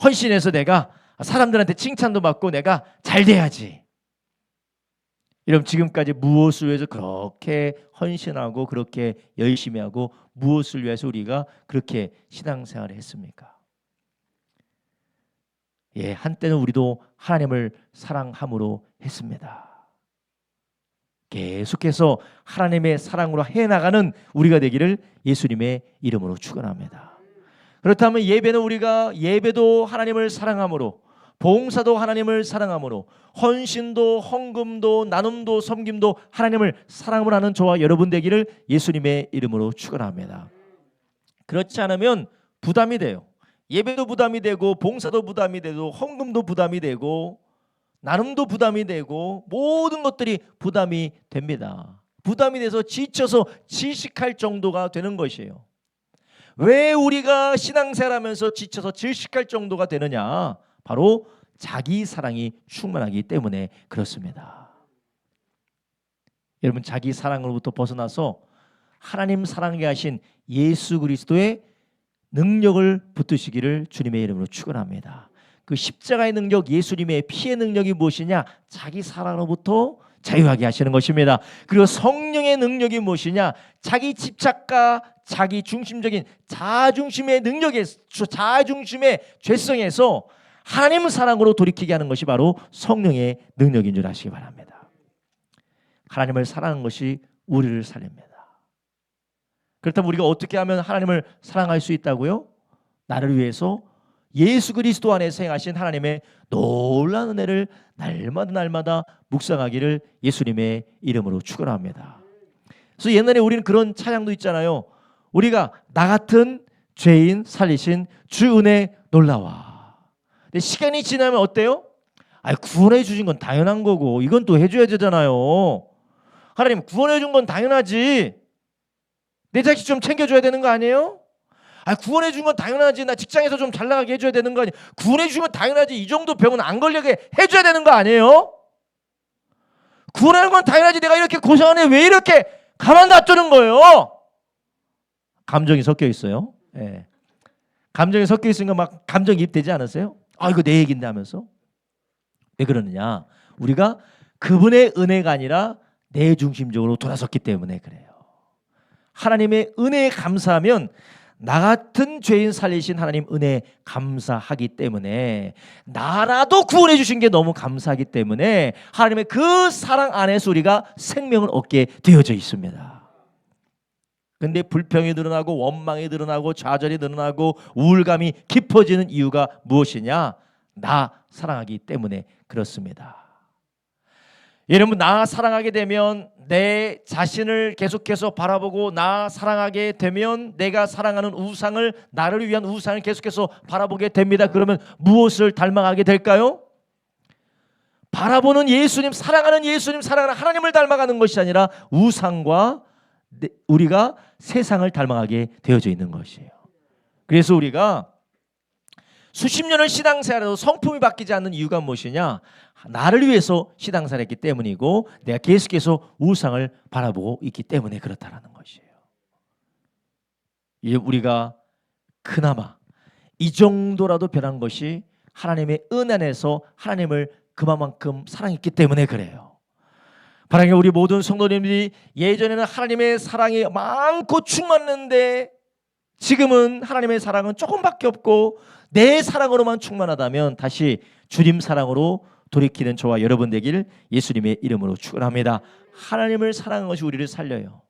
헌신해서 내가 사람들한테 칭찬도 받고 내가 잘 돼야지. 여러분, 지금까지 무엇을 위해서 그렇게 헌신하고 그렇게 열심히 하고 무엇을 위해서 우리가 그렇게 신앙생활을 했습니까? 예, 한때는 우리도 하나님을 사랑함으로 했습니다. 계속해서 하나님의 사랑으로 해나가는 우리가 되기를 예수님의 이름으로 축원합니다. 그렇다면 예배도 하나님을 사랑함으로, 봉사도 하나님을 사랑함으로, 헌신도, 헌금도, 나눔도, 섬김도 하나님을 사랑으로 하는 저와 여러분 되기를 예수님의 이름으로 축원합니다. 그렇지 않으면 부담이 돼요. 예배도 부담이 되고, 봉사도 부담이 되고, 헌금도 부담이 되고, 나눔도 부담이 되고, 모든 것들이 부담이 됩니다. 부담이 돼서 지쳐서 질식할 정도가 되는 것이에요. 왜 우리가 신앙생활하면서 지쳐서 질식할 정도가 되느냐? 바로 자기 사랑이 충만하기 때문에 그렇습니다. 여러분, 자기 사랑으로부터 벗어나서 하나님 사랑하게 하신 예수 그리스도의 능력을 붙드시기를 주님의 이름으로 축원합니다. 그 십자가의 능력, 예수님의 피의 능력이 무엇이냐? 자기 사랑으로부터 자유하게 하시는 것입니다. 그리고 성령의 능력이 무엇이냐? 자기 집착과 자기 중심적인 자아중심의 죄성에서 하나님 사랑으로 돌이키게 하는 것이 바로 성령의 능력인 줄 아시기 바랍니다. 하나님을 사랑하는 것이 우리를 살립니다. 그렇다면 우리가 어떻게 하면 하나님을 사랑할 수 있다고요? 나를 위해서 예수 그리스도 안에서 행하신 하나님의 놀라운 은혜를 날마다 묵상하기를 예수님의 이름으로 축원합니다. 그래서 옛날에 우리는 그런 찬양도 있잖아요. 우리가 나 같은 죄인 살리신 주 은혜 놀라와. 근데 시간이 지나면 어때요? 구원해 주신 건 당연한 거고, 이건 또 해줘야 되잖아요. 하나님 구원해 준 건 당연하지. 내 자식 좀 챙겨줘야 되는 거 아니에요? 구원해 준 건 당연하지. 나 직장에서 좀 잘 나가게 해줘야 되는 거 아니에요? 구원해 주면 당연하지. 이 정도 병은 안 걸리게 해줘야 되는 거 아니에요? 구원하는 건 당연하지. 내가 이렇게 고생하네. 왜 이렇게 가만 놔두는 거예요? 감정이 섞여 있어요. 예. 감정이 섞여 있으니까 막 감정이입되지 않으세요? 이거 내 얘기인데 하면서. 왜 그러느냐? 우리가 그분의 은혜가 아니라 내 중심적으로 돌아섰기 때문에 그래요. 하나님의 은혜에 감사하면, 나 같은 죄인 살리신 하나님 은혜 감사하기 때문에, 나라도 구원해 주신 게 너무 감사하기 때문에 하나님의 그 사랑 안에서 우리가 생명을 얻게 되어져 있습니다. 근데 불평이 늘어나고 원망이 늘어나고 좌절이 늘어나고 우울감이 깊어지는 이유가 무엇이냐? 나 사랑하기 때문에 그렇습니다. 여러분, 나 사랑하게 되면 내 자신을 계속해서 바라보고 나 사랑하게 되면 내가 사랑하는 우상을, 나를 위한 우상을 계속해서 바라보게 됩니다. 그러면 무엇을 닮아가게 될까요? 바라보는 예수님, 사랑하는 예수님, 사랑하는 하나님을 닮아가는 것이 아니라 우상과 우리가 세상을 닮아가게 되어져 있는 것이에요. 그래서 우리가 수십 년을 신앙생활해도 성품이 바뀌지 않는 이유가 무엇이냐? 나를 위해서 신앙생활을 했기 때문이고 내가 계속해서 우상을 바라보고 있기 때문에 그렇다라는 것이에요. 우리가 그나마 이 정도라도 변한 것이 하나님의 은혜 안에서 하나님을 그만큼 사랑했기 때문에 그래요. 바라게 우리 모든 성도님들이 예전에는 하나님의 사랑이 많고 충만했는데 지금은 하나님의 사랑은 조금밖에 없고 내 사랑으로만 충만하다면 다시 주님 사랑으로 돌이키는 저와 여러분 되길 예수님의 이름으로 축원합니다. 하나님을 사랑하는 것이 우리를 살려요.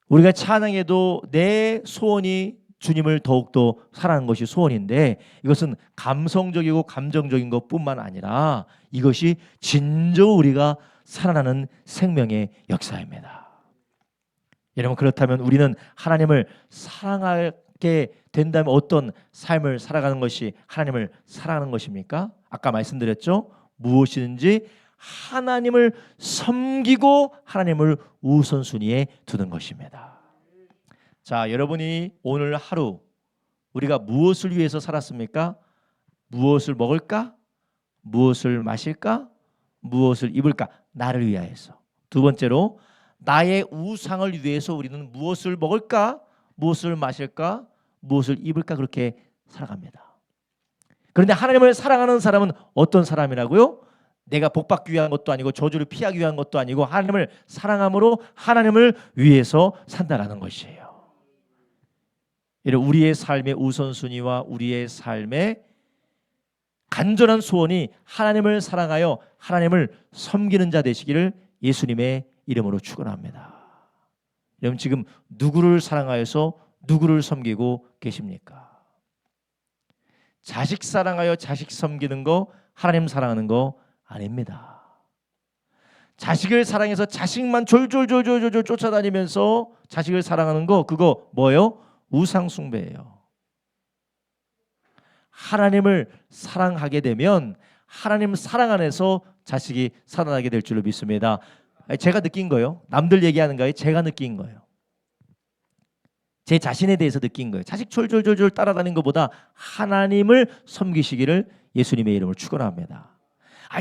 우리가 찬양해도 내 소원이 주님을 더욱더 사랑하는 것이 소원인데 이것은 감성적이고 감정적인 것뿐만 아니라 이것이 진정 우리가 살아나는 생명의 역사입니다. 여러분, 그렇다면 우리는 하나님을 사랑하게 된다면 어떤 삶을 살아가는 것이 하나님을 사랑하는 것입니까? 아까 말씀드렸죠. 무엇이든지 하나님을 섬기고 하나님을 우선순위에 두는 것입니다. 자, 여러분이 오늘 하루 우리가 무엇을 위해서 살았습니까? 무엇을 먹을까? 무엇을 마실까? 무엇을 입을까? 나를 위하여서. 두 번째로 나의 우상을 위해서 우리는 무엇을 먹을까? 무엇을 마실까? 무엇을 입을까? 그렇게 살아갑니다. 그런데 하나님을 사랑하는 사람은 어떤 사람이라고요? 내가 복받기 위한 것도 아니고 저주를 피하기 위한 것도 아니고 하나님을 사랑함으로 하나님을 위해서 산다라는 것이에요. 이런 우리의 삶의 우선순위와 우리의 삶의 간절한 소원이 하나님을 사랑하여 하나님을 섬기는 자 되시기를 예수님의 이름으로 축원합니다. 여러분, 지금 누구를 사랑하여서 누구를 섬기고 계십니까? 자식 사랑하여 자식 섬기는 거 하나님 사랑하는 거 아닙니다. 자식을 사랑해서 자식만 졸졸졸졸졸 쫓아다니면서 자식을 사랑하는 거 그거 뭐예요? 우상 숭배예요. 하나님을 사랑하게 되면 하나님 사랑 안에서 자식이 살아나게 될 줄로 믿습니다. 제가 느낀 거예요. 남들 얘기하는 거예요. 제가 느낀 거예요. 제 자신에 대해서 느낀 거예요. 자식 졸졸졸졸 따라다니는 것보다 하나님을 섬기시기를 예수님의 이름으로 축원합니다.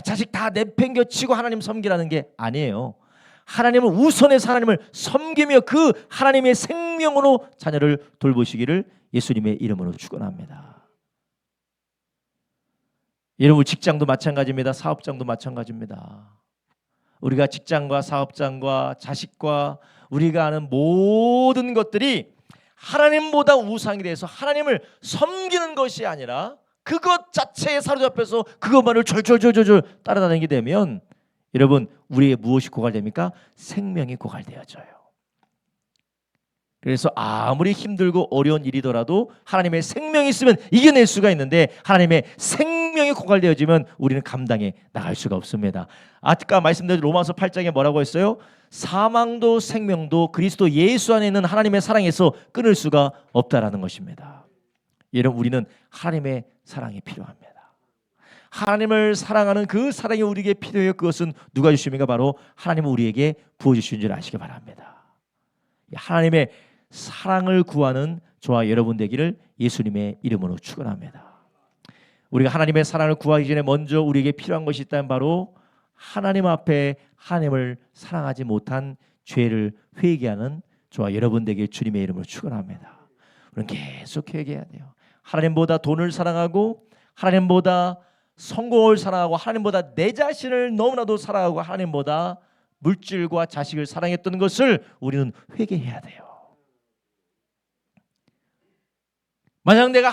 자식 다 내팽겨치고 하나님 섬기라는 게 아니에요. 하나님을 우선해서 하나님을 섬기며 그 하나님의 생명으로 자녀를 돌보시기를 예수님의 이름으로 축원합니다. 여러분, 직장도 마찬가지입니다. 사업장도 마찬가지입니다. 우리가 직장과 사업장과 자식과 우리가 아는 모든 것들이 하나님보다 우상이 돼서 하나님을 섬기는 것이 아니라 그것 자체에 사로잡혀서 그것만을 졸졸졸졸 따라다니게 되면 여러분, 우리의 무엇이 고갈됩니까? 생명이 고갈되어져요. 그래서 아무리 힘들고 어려운 일이더라도 하나님의 생명이 있으면 이겨낼 수가 있는데 하나님의 생명이 고갈되어지면 우리는 감당해 나갈 수가 없습니다. 아까 말씀드린 로마서 8장에 뭐라고 했어요? 사망도 생명도 그리스도 예수 안에 있는 하나님의 사랑에서 끊을 수가 없다라는 것입니다. 여러분, 우리는 하나님의 사랑이 필요합니다. 하나님을 사랑하는 그 사랑이 우리에게 필요해요. 그것은 누가 주십니까? 바로 하나님은 우리에게 부어주신 줄 아시기 바랍니다. 하나님의 사랑을 구하는 저와 여러분 되기를 예수님의 이름으로 축원합니다. 우리가 하나님의 사랑을 구하기 전에 먼저 우리에게 필요한 것이 있다면 바로 하나님 앞에 하나님을 사랑하지 못한 죄를 회개하는 저와 여러분 되기를 주님의 이름으로 축원합니다. 우리는 계속 회개해야 돼요. 하나님보다 돈을 사랑하고 하나님보다 성공을 사랑하고 하나님보다 내 자신을 너무나도 사랑하고 하나님보다 물질과 자식을 사랑했던 것을 우리는 회개해야 돼요. 만약 내가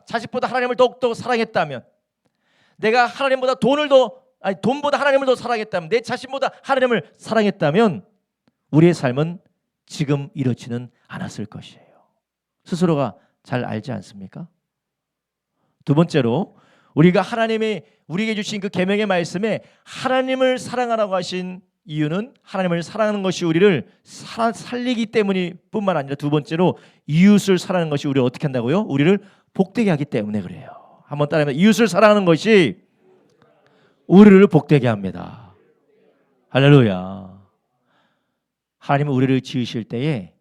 자식보다 하나님을 더욱더 사랑했다면, 내가 하나님보다 돈보다 하나님을 더 사랑했다면, 내 자신보다 하나님을 사랑했다면 우리의 삶은 지금 이렇지는 않았을 것이에요. 스스로가 잘 알지 않습니까? 두 번째로 우리가 하나님이 우리에게 주신 그 계명의 말씀에 하나님을 사랑하라고 하신 이유는 하나님을 사랑하는 것이 우리를 살리기 때문이 뿐만 아니라 두 번째로 이웃을 사랑하는 것이 우리를 어떻게 한다고요? 우리를 복되게 하기 때문에 그래요. 한번 따라하면 이웃을 사랑하는 것이 우리를 복되게 합니다. 할렐루야. 하나님은 우리를 지으실 때에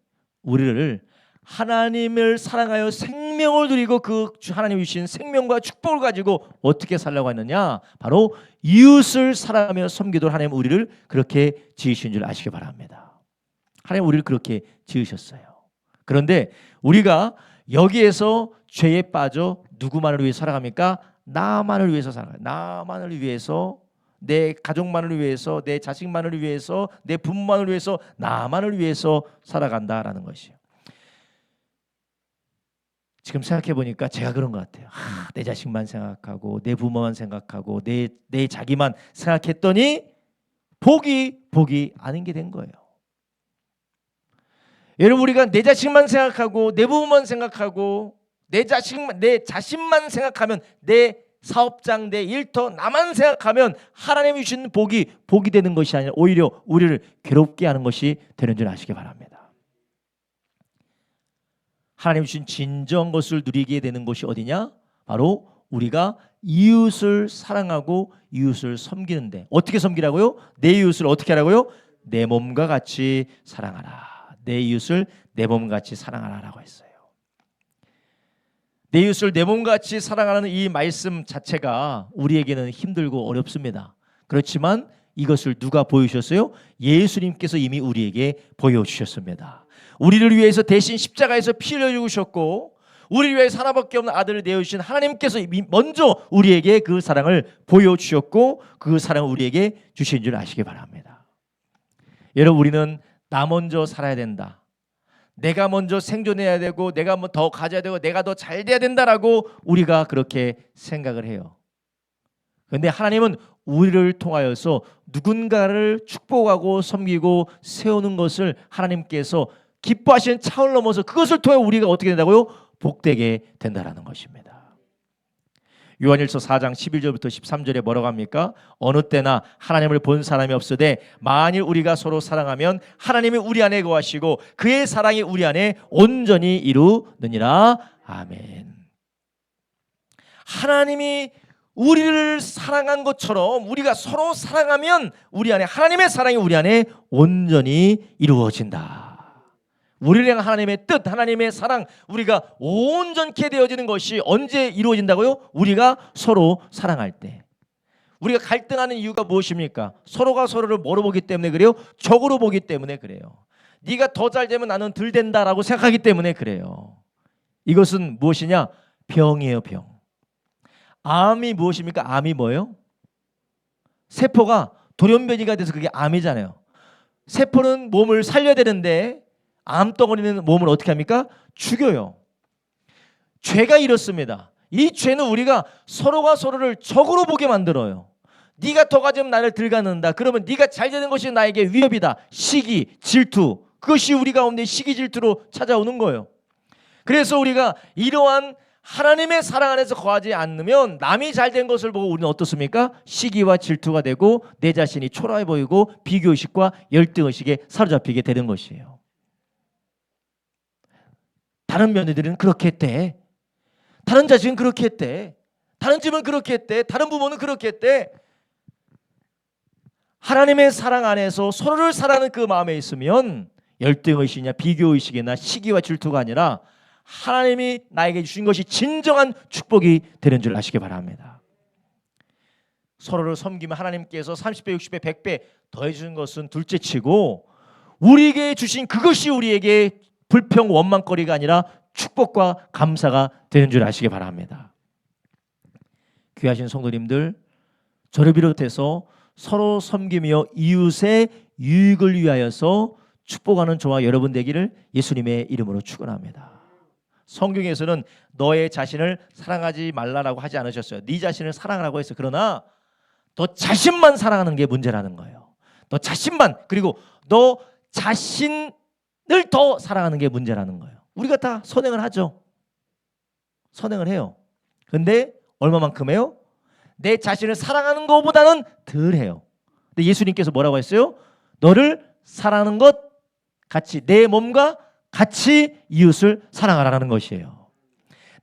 우리를 하나님을 사랑하여 생명을 드리고 그 하나님이 주신 생명과 축복을 가지고 어떻게 살라고 했느냐? 바로 이웃을 사랑하며 섬기도록 하나님 우리를 그렇게 지으신 줄 아시기 바랍니다. 하나님 우리를 그렇게 지으셨어요. 그런데 우리가 여기에서 죄에 빠져 누구만을 위해 살아갑니까? 나만을 위해서 살아가요. 나만을 위해서, 내 가족만을 위해서, 내 자식만을 위해서, 내 부모만을 위해서, 나만을 위해서 살아간다라는 것이에요. 지금 생각해 보니까 제가 그런 것 같아요. 내 자식만 생각하고 내 부모만 생각하고 내 자기만 생각했더니 복이 아닌 게 된 거예요. 여러분 우리가 내 자식만 생각하고 내 부모만 생각하고 내 자신만 생각하면 내 사업장, 내 일터, 나만 생각하면 하나님이 주신 복이 되는 것이 아니라 오히려 우리를 괴롭게 하는 것이 되는 줄 아시기 바랍니다. 하나님 주신 진정한 것을 누리게 되는 곳이 어디냐? 바로 우리가 이웃을 사랑하고 이웃을 섬기는데 어떻게 섬기라고요? 내 이웃을 어떻게 하라고요? 내 몸과 같이 사랑하라. 내 이웃을 내 몸과 같이 사랑하라라고 했어요. 내 이웃을 내 몸과 같이 사랑하는 이 말씀 자체가 우리에게는 힘들고 어렵습니다. 그렇지만 이것을 누가 보여주셨어요? 예수님께서 이미 우리에게 보여주셨습니다. 우리를 위해서 대신 십자가에서 피 흘려 죽으셨고 우리를 위해서 하나밖에 없는 아들을 내어주신 하나님께서 먼저 우리에게 그 사랑을 보여주셨고 그 사랑을 우리에게 주신 줄 아시기 바랍니다. 여러분 우리는 나 먼저 살아야 된다. 내가 먼저 생존해야 되고 내가 더 가져야 되고 내가 더 잘 돼야 된다라고 우리가 그렇게 생각을 해요. 그런데 하나님은 우리를 통하여서 누군가를 축복하고 섬기고 세우는 것을 하나님께서 기뻐하시는 차원을 넘어서 그것을 통해 우리가 어떻게 된다고요? 복되게 된다라는 것입니다. 요한일서 4장 11절부터 13절에 뭐라고 합니까? 어느 때나 하나님을 본 사람이 없으되 만일 우리가 서로 사랑하면 하나님이 우리 안에 거하시고 그의 사랑이 우리 안에 온전히 이루느니라. 아멘. 하나님이 우리를 사랑한 것처럼 우리가 서로 사랑하면 우리 안에 하나님의 사랑이 우리 안에 온전히 이루어진다. 우리를 향한 하나님의 뜻, 하나님의 사랑, 우리가 온전케 되어지는 것이 언제 이루어진다고요? 우리가 서로 사랑할 때. 우리가 갈등하는 이유가 무엇입니까? 서로가 서로를 뭐로 보기 때문에 그래요? 적으로 보기 때문에 그래요. 네가 더 잘 되면 나는 덜 된다라고 생각하기 때문에 그래요. 이것은 무엇이냐? 병이에요, 병. 암이 무엇입니까? 암이 뭐예요? 세포가 돌연변이가 돼서 그게 암이잖아요. 세포는 몸을 살려야 되는데 암덩어리는 몸을 어떻게 합니까? 죽여요. 죄가 이렇습니다. 이 죄는 우리가 서로가 서로를 적으로 보게 만들어요. 네가 더 가지면 나를 덜 갖는다. 그러면 네가 잘 되는 것이 나에게 위협이다. 시기, 질투. 그것이 우리 가운데 시기, 질투로 찾아오는 거예요. 그래서 우리가 이러한 하나님의 사랑 안에서 거하지 않으면 남이 잘된 것을 보고 우리는 어떻습니까? 시기와 질투가 되고 내 자신이 초라해 보이고 비교의식과 열등의식에 사로잡히게 되는 것이에요. 다른 며느리는 그렇게 했대. 다른 자식은 그렇게 했대. 다른 집은 그렇게 했대. 다른 부모는 그렇게 했대. 하나님의 사랑 안에서 서로를 사랑하는 그 마음에 있으면 열등의식이나 비교의식이나 시기와 질투가 아니라 하나님이 나에게 주신 것이 진정한 축복이 되는 줄 아시기 바랍니다. 서로를 섬기면 하나님께서 30배, 60배, 100배 더해 주는 것은 둘째치고 우리에게 주신 그것이 우리에게 불평, 원망거리가 아니라 축복과 감사가 되는 줄 아시기 바랍니다. 귀하신 성도님들, 저를 비롯해서 서로 섬기며 이웃의 유익을 위하여서 축복하는 저와 여러분 되기를 예수님의 이름으로 축원합니다. 성경에서는 너의 자신을 사랑하지 말라라고 하지 않으셨어요. 네 자신을 사랑하라고 했어요. 그러나 너 자신만 사랑하는 게 문제라는 거예요. 너 자신만, 그리고 너 자신을 더 사랑하는 게 문제라는 거예요. 우리가 다 선행을 하죠. 선행을 해요. 근데 얼마만큼 해요? 내 자신을 사랑하는 것보다는 덜해요. 근데 예수님께서 뭐라고 했어요? 너를 사랑하는 것 같이, 내 몸과 같이 이웃을 사랑하라는 것이에요.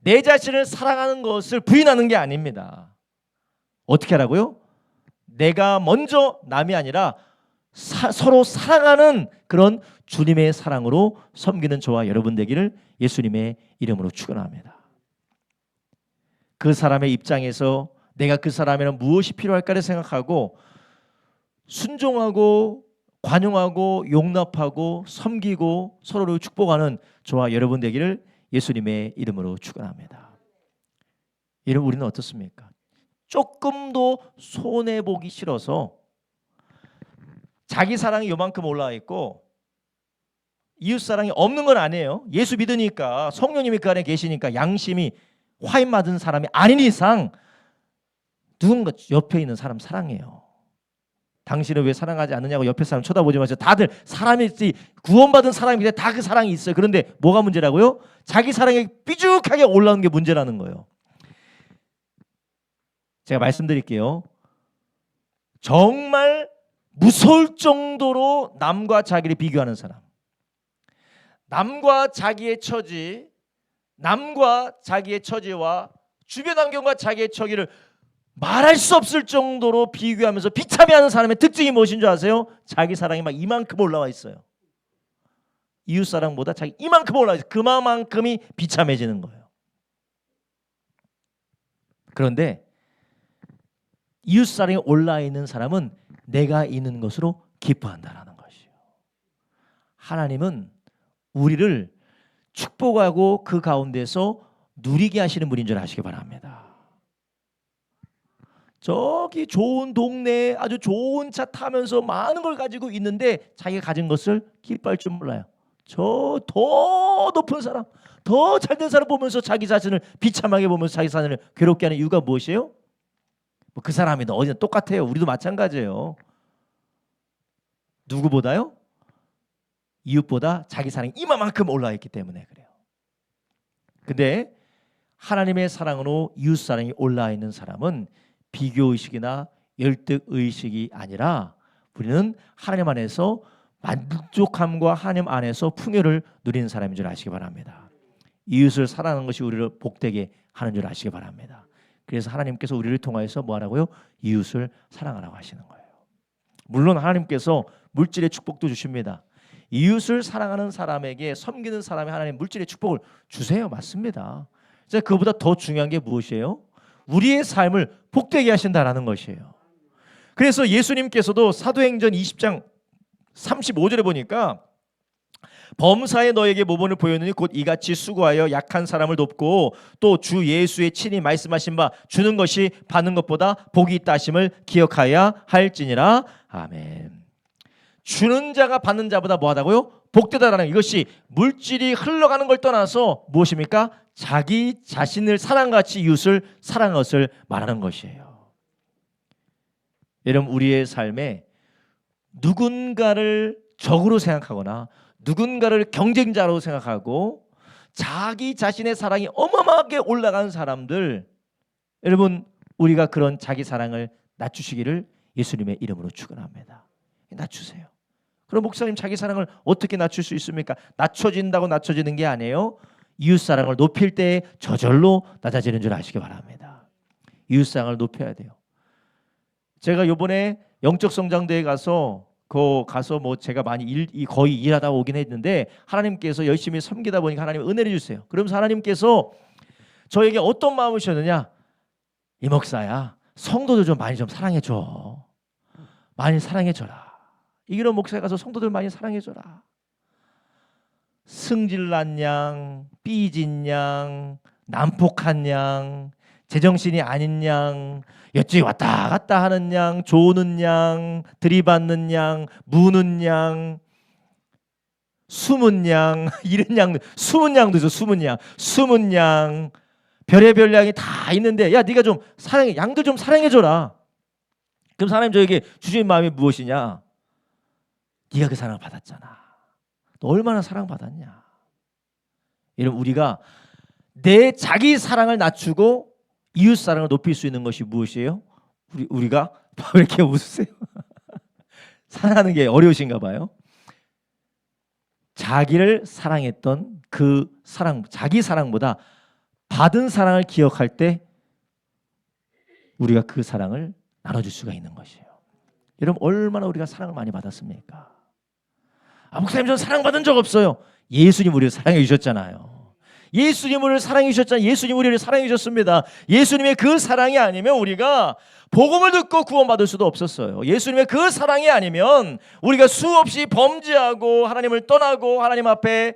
내 자신을 사랑하는 것을 부인하는 게 아닙니다. 어떻게 하라고요? 내가 먼저 남이 아니라 서로 사랑하는 그런 주님의 사랑으로 섬기는 저와 여러분 되기를 예수님의 이름으로 축원합니다. 그 사람의 입장에서 내가 그 사람에는 무엇이 필요할까를 생각하고 순종하고 관용하고 용납하고 섬기고 서로를 축복하는 저와 여러분 되기를 예수님의 이름으로 축원합니다. 여러분, 우리는 어떻습니까? 조금도 손해보기 싫어서 자기 사랑이 요만큼 올라와 있고 이웃 사랑이 없는 건 아니에요. 예수 믿으니까, 성령님이 그 안에 계시니까, 양심이 화인 맞은 사람이 아닌 이상 누군가 옆에 있는 사람 사랑해요. 당신은 왜 사랑하지 않느냐고 옆에 사람 쳐다보지 마세요. 다들 사람이, 구원받은 사람인데 다 그 사랑이 있어요. 그런데 뭐가 문제라고요? 자기 사랑이 삐죽하게 올라오는 게 문제라는 거예요. 제가 말씀드릴게요. 정말 무서울 정도로 남과 자기를 비교하는 사람, 남과 자기의 처지, 남과 자기의 처지와 주변 환경과 자기의 처지를 말할 수 없을 정도로 비교하면서 비참해하는 사람의 특징이 무엇인 줄 아세요? 자기 사랑이 막 이만큼 올라와 있어요. 이웃 사랑보다 자기 이만큼 올라와 있어요. 그만큼이 비참해지는 거예요. 그런데 이웃 사랑이 올라 있는 사람은 내가 있는 것으로 기뻐한다라는 것이에요. 하나님은 우리를 축복하고 그 가운데서 누리게 하시는 분인 줄 아시기 바랍니다. 저기 좋은 동네에 아주 좋은 차 타면서 많은 걸 가지고 있는데 자기가 가진 것을 기뻐할 줄 몰라요. 저 더 높은 사람, 더 잘된 사람 보면서 자기 자신을 비참하게 보면서 자기 자신을 괴롭게 하는 이유가 무엇이에요? 뭐 그 사람이 어디나 똑같아요. 우리도 마찬가지예요. 누구보다요? 이웃보다 자기 사랑이 이만큼 올라와 있기 때문에 그래요. 근데 하나님의 사랑으로 이웃 사랑이 올라와 있는 사람은 비교의식이나 열등의식이 아니라 우리는 하나님 안에서 만족함과 하나님 안에서 풍요를 누리는 사람인 줄 아시기 바랍니다. 이웃을 사랑하는 것이 우리를 복되게 하는 줄 아시기 바랍니다. 그래서 하나님께서 우리를 통하여서 뭐하라고요? 이웃을 사랑하라고 하시는 거예요. 물론 하나님께서 물질의 축복도 주십니다. 이웃을 사랑하는 사람에게, 섬기는 사람에 하나님 물질의 축복을 주세요. 맞습니다. 그보다 더 중요한 게 무엇이에요? 우리의 삶을 복되게 하신다라는 것이에요. 그래서 예수님께서도 사도행전 20장 35절에 보니까 범사에 너에게 모본을 보였느니 곧 이같이 수고하여 약한 사람을 돕고 또 주 예수의 친히 말씀하신 바 주는 것이 받는 것보다 복이 있다 하심을 기억하여야 할지니라. 아멘. 주는 자가 받는 자보다 뭐하다고요? 복되다라는, 이것이 물질이 흘러가는 걸 떠나서 무엇입니까? 자기 자신을 사랑같이 이웃을 사랑하는 것을 말하는 것이에요. 여러분, 우리의 삶에 누군가를 적으로 생각하거나 누군가를 경쟁자로 생각하고 자기 자신의 사랑이 어마어마하게 올라간 사람들, 여러분, 우리가 그런 자기 사랑을 낮추시기를 예수님의 이름으로 축원합니다. 낮추세요. 그럼 목사님, 자기 사랑을 어떻게 낮출 수 있습니까? 낮춰진다고 낮춰지는 게 아니에요. 이웃 사랑을 높일 때 저절로 낮아지는 줄 아시기 바랍니다. 이웃 사랑을 높여야 돼요. 제가 이번에 영적 성장대에 가서 뭐 제가 많이 거의 일하다 오긴 했는데 하나님께서 열심히 섬기다 보니까 하나님 은혜를 주세요. 그러면서 하나님께서 저에게 어떤 마음을 주셨느냐? 이 목사야, 성도들 좀 많이 좀 사랑해줘. 많이 사랑해줘라. 이기로 목사에 가서 성도들 많이 사랑해줘라. 승질난 양, 삐진 양, 난폭한 양, 제정신이 아닌 양, 여쭈 왔다 갔다 하는 양, 조는 양, 들이받는 양, 무는 양, 숨은 양, 이런 양, 숨은 양도 있어. 숨은 양, 별의별 양이 다 있는데, 야, 네가 좀 사랑해, 양들 좀 사랑해줘라. 그럼 하나님 저에게 주신 마음이 무엇이냐? 네가 그 사랑을 받았잖아. 너 얼마나 사랑받았냐? 여러분, 우리가 내 자기 사랑을 낮추고 이웃 사랑을 높일 수 있는 것이 무엇이에요? 우리가 왜 이렇게 웃으세요? 사랑하는 게 어려우신가 봐요. 자기를 사랑했던 그 사랑, 자기 사랑보다 받은 사랑을 기억할 때 우리가 그 사랑을 나눠줄 수가 있는 것이에요. 여러분, 얼마나 우리가 사랑을 많이 받았습니까? 목사님, 저는 사랑받은 적 없어요. 예수님 우리를 사랑해 주셨잖아요. 예수님 우리를 사랑해 주셨잖아요. 예수님 우리를 사랑해 주셨습니다. 예수님의 그 사랑이 아니면 우리가 복음을 듣고 구원받을 수도 없었어요. 예수님의 그 사랑이 아니면 우리가 수없이 범죄하고 하나님을 떠나고 하나님 앞에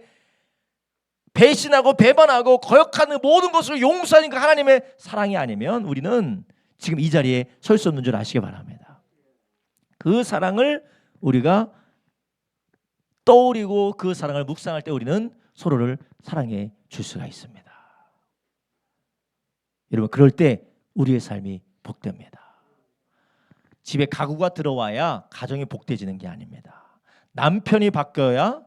배신하고 배반하고 거역하는 모든 것을 용서하는 그 하나님의 사랑이 아니면 우리는 지금 이 자리에 설 수 없는 줄 아시기 바랍니다. 그 사랑을 우리가 떠올리고 그 사랑을 묵상할 때 우리는 서로를 사랑해 줄 수가 있습니다. 여러분, 그럴 때 우리의 삶이 복됩니다. 집에 가구가 들어와야 가정이 복돼지는 게 아닙니다. 남편이 바뀌어야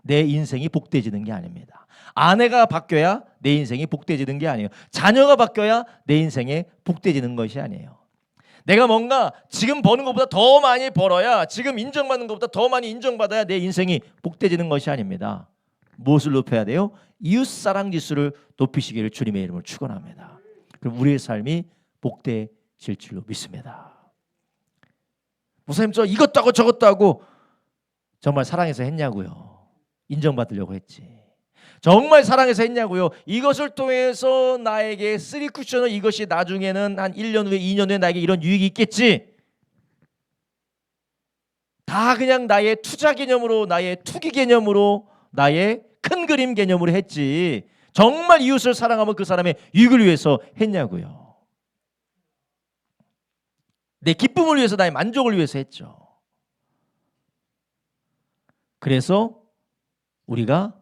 내 인생이 복돼지는 게 아닙니다. 아내가 바뀌어야 내 인생이 복돼지는 게 아니에요. 자녀가 바뀌어야 내 인생에 복돼지는 것이 아니에요. 내가 뭔가 지금 버는 것보다 더 많이 벌어야, 지금 인정받는 것보다 더 많이 인정받아야 내 인생이 복돼지는 것이 아닙니다. 무엇을 높여야 돼요? 이웃사랑 지수를 높이시기를 주님의 이름으로 축원합니다. 그럼 우리의 삶이 복돼질 줄로 믿습니다. 목사님, 저 이것도 하고 저것도 하고 정말 사랑해서 했냐고요? 인정받으려고 했지. 정말 사랑해서 했냐고요? 이것을 통해서 나에게 3쿠션을, 이것이 나중에는 한 1년 후에 2년 후에 나에게 이런 유익이 있겠지. 다 그냥 나의 투자 개념으로, 나의 투기 개념으로, 나의 큰 그림 개념으로 했지. 정말 이웃을 사랑하면 그 사람의 유익을 위해서 했냐고요? 내 기쁨을 위해서, 나의 만족을 위해서 했죠. 그래서 우리가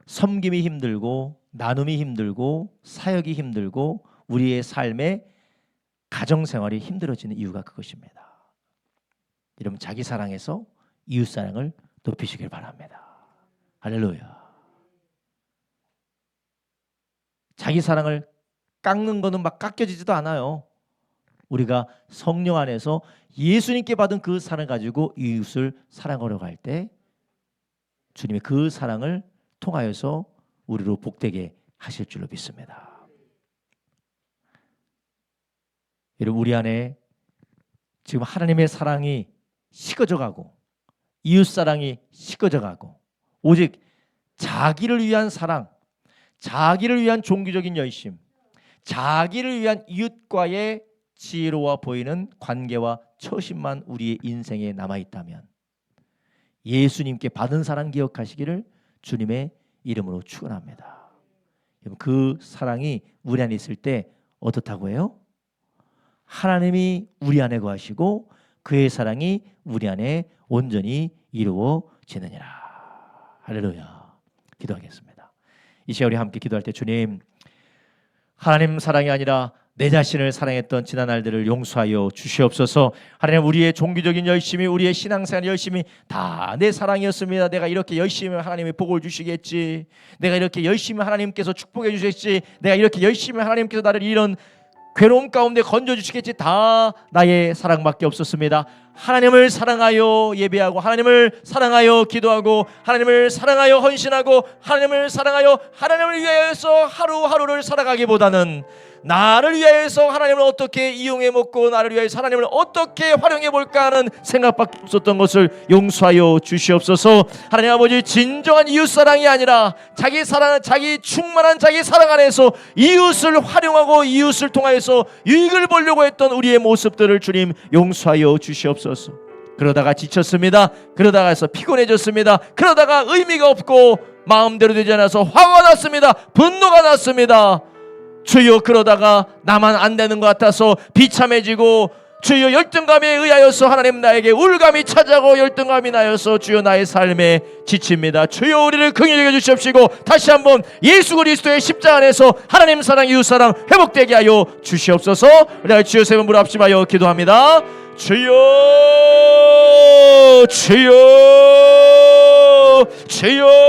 섬김이 힘들고 나눔이 힘들고 사역이 힘들고 우리의 삶의 가정생활이 힘들어지는 이유가 그것입니다. 여러분, 자기 사랑에서 이웃 사랑을 높이시길 바랍니다. 할렐루야. 자기 사랑을 깎는 거는 막 깎여지지도 않아요. 우리가 성령 안에서 예수님께 받은 그 사랑을 가지고 이웃을 사랑하려고 할 때 주님의 그 사랑을 통하여서 우리로 복되게 하실 줄로 믿습니다. 여러분, 우리 안에 지금 하나님의 사랑이 식어져 가고 이웃 사랑이 식어져 가고 오직 자기를 위한 사랑, 자기를 위한 종교적인 열심, 자기를 위한 이웃과의 지혜로워 보이는 관계와 처신만 우리의 인생에 남아있다면 예수님께 받은 사랑 기억하시기를 주님의 이름으로 축원합니다. 그 사랑이 우리 안에 있을 때 어떻다고 해요? 하나님이 우리 안에 거하시고 그의 사랑이 우리 안에 온전히 이루어지느니라. 할렐루야. 기도하겠습니다. 이 시간 우리 함께 기도할 때 주님, 하나님 사랑이 아니라 내 자신을 사랑했던 지난 날들을 용서하여 주시옵소서. 하나님, 우리의 종교적인 열심이, 우리의 신앙생활 열심이 다 내 사랑이었습니다. 내가 이렇게 열심히 하나님이 복을 주시겠지, 내가 이렇게 열심히 하나님께서 축복해 주시겠지, 내가 이렇게 열심히 하나님께서 나를 이런 괴로움 가운데 건져주시겠지, 다 나의 사랑밖에 없었습니다. 하나님을 사랑하여 예배하고, 하나님을 사랑하여 기도하고, 하나님을 사랑하여 헌신하고, 하나님을 사랑하여 하나님을 위하여서 하루하루를 살아가기보다는 나를 위하여서 하나님을 어떻게 이용해 먹고 나를 위하여서 하나님을 어떻게 활용해 볼까 하는 생각밖에 없었던 것을 용서하여 주시옵소서. 하나님 아버지, 진정한 이웃사랑이 아니라 자기 사랑, 자기 충만한 자기 사랑 안에서 이웃을 활용하고 이웃을 통하여서 유익을 보려고 했던 우리의 모습들을 주님 용서하여 주시옵소서. 그러다가 지쳤습니다. 그러다가 피곤해졌습니다. 그러다가 의미가 없고 마음대로 되지 않아서 화가 났습니다. 분노가 났습니다. 주여, 그러다가 나만 안 되는 것 같아서 비참해지고, 주여 열등감에 의하여서 하나님 나에게 우울감이 찾아오고 열등감이 나여서 주여 나의 삶에 지칩니다. 주여, 우리를 긍휼히 여겨 주시옵시고 다시 한번 예수 그리스도의 십자가 안에서 하나님 사랑, 이웃 사랑 회복되게 하여 주시옵소서. 우리가 주여 세 번 부르합심하여 기도합니다. 주여, 주여, 주여,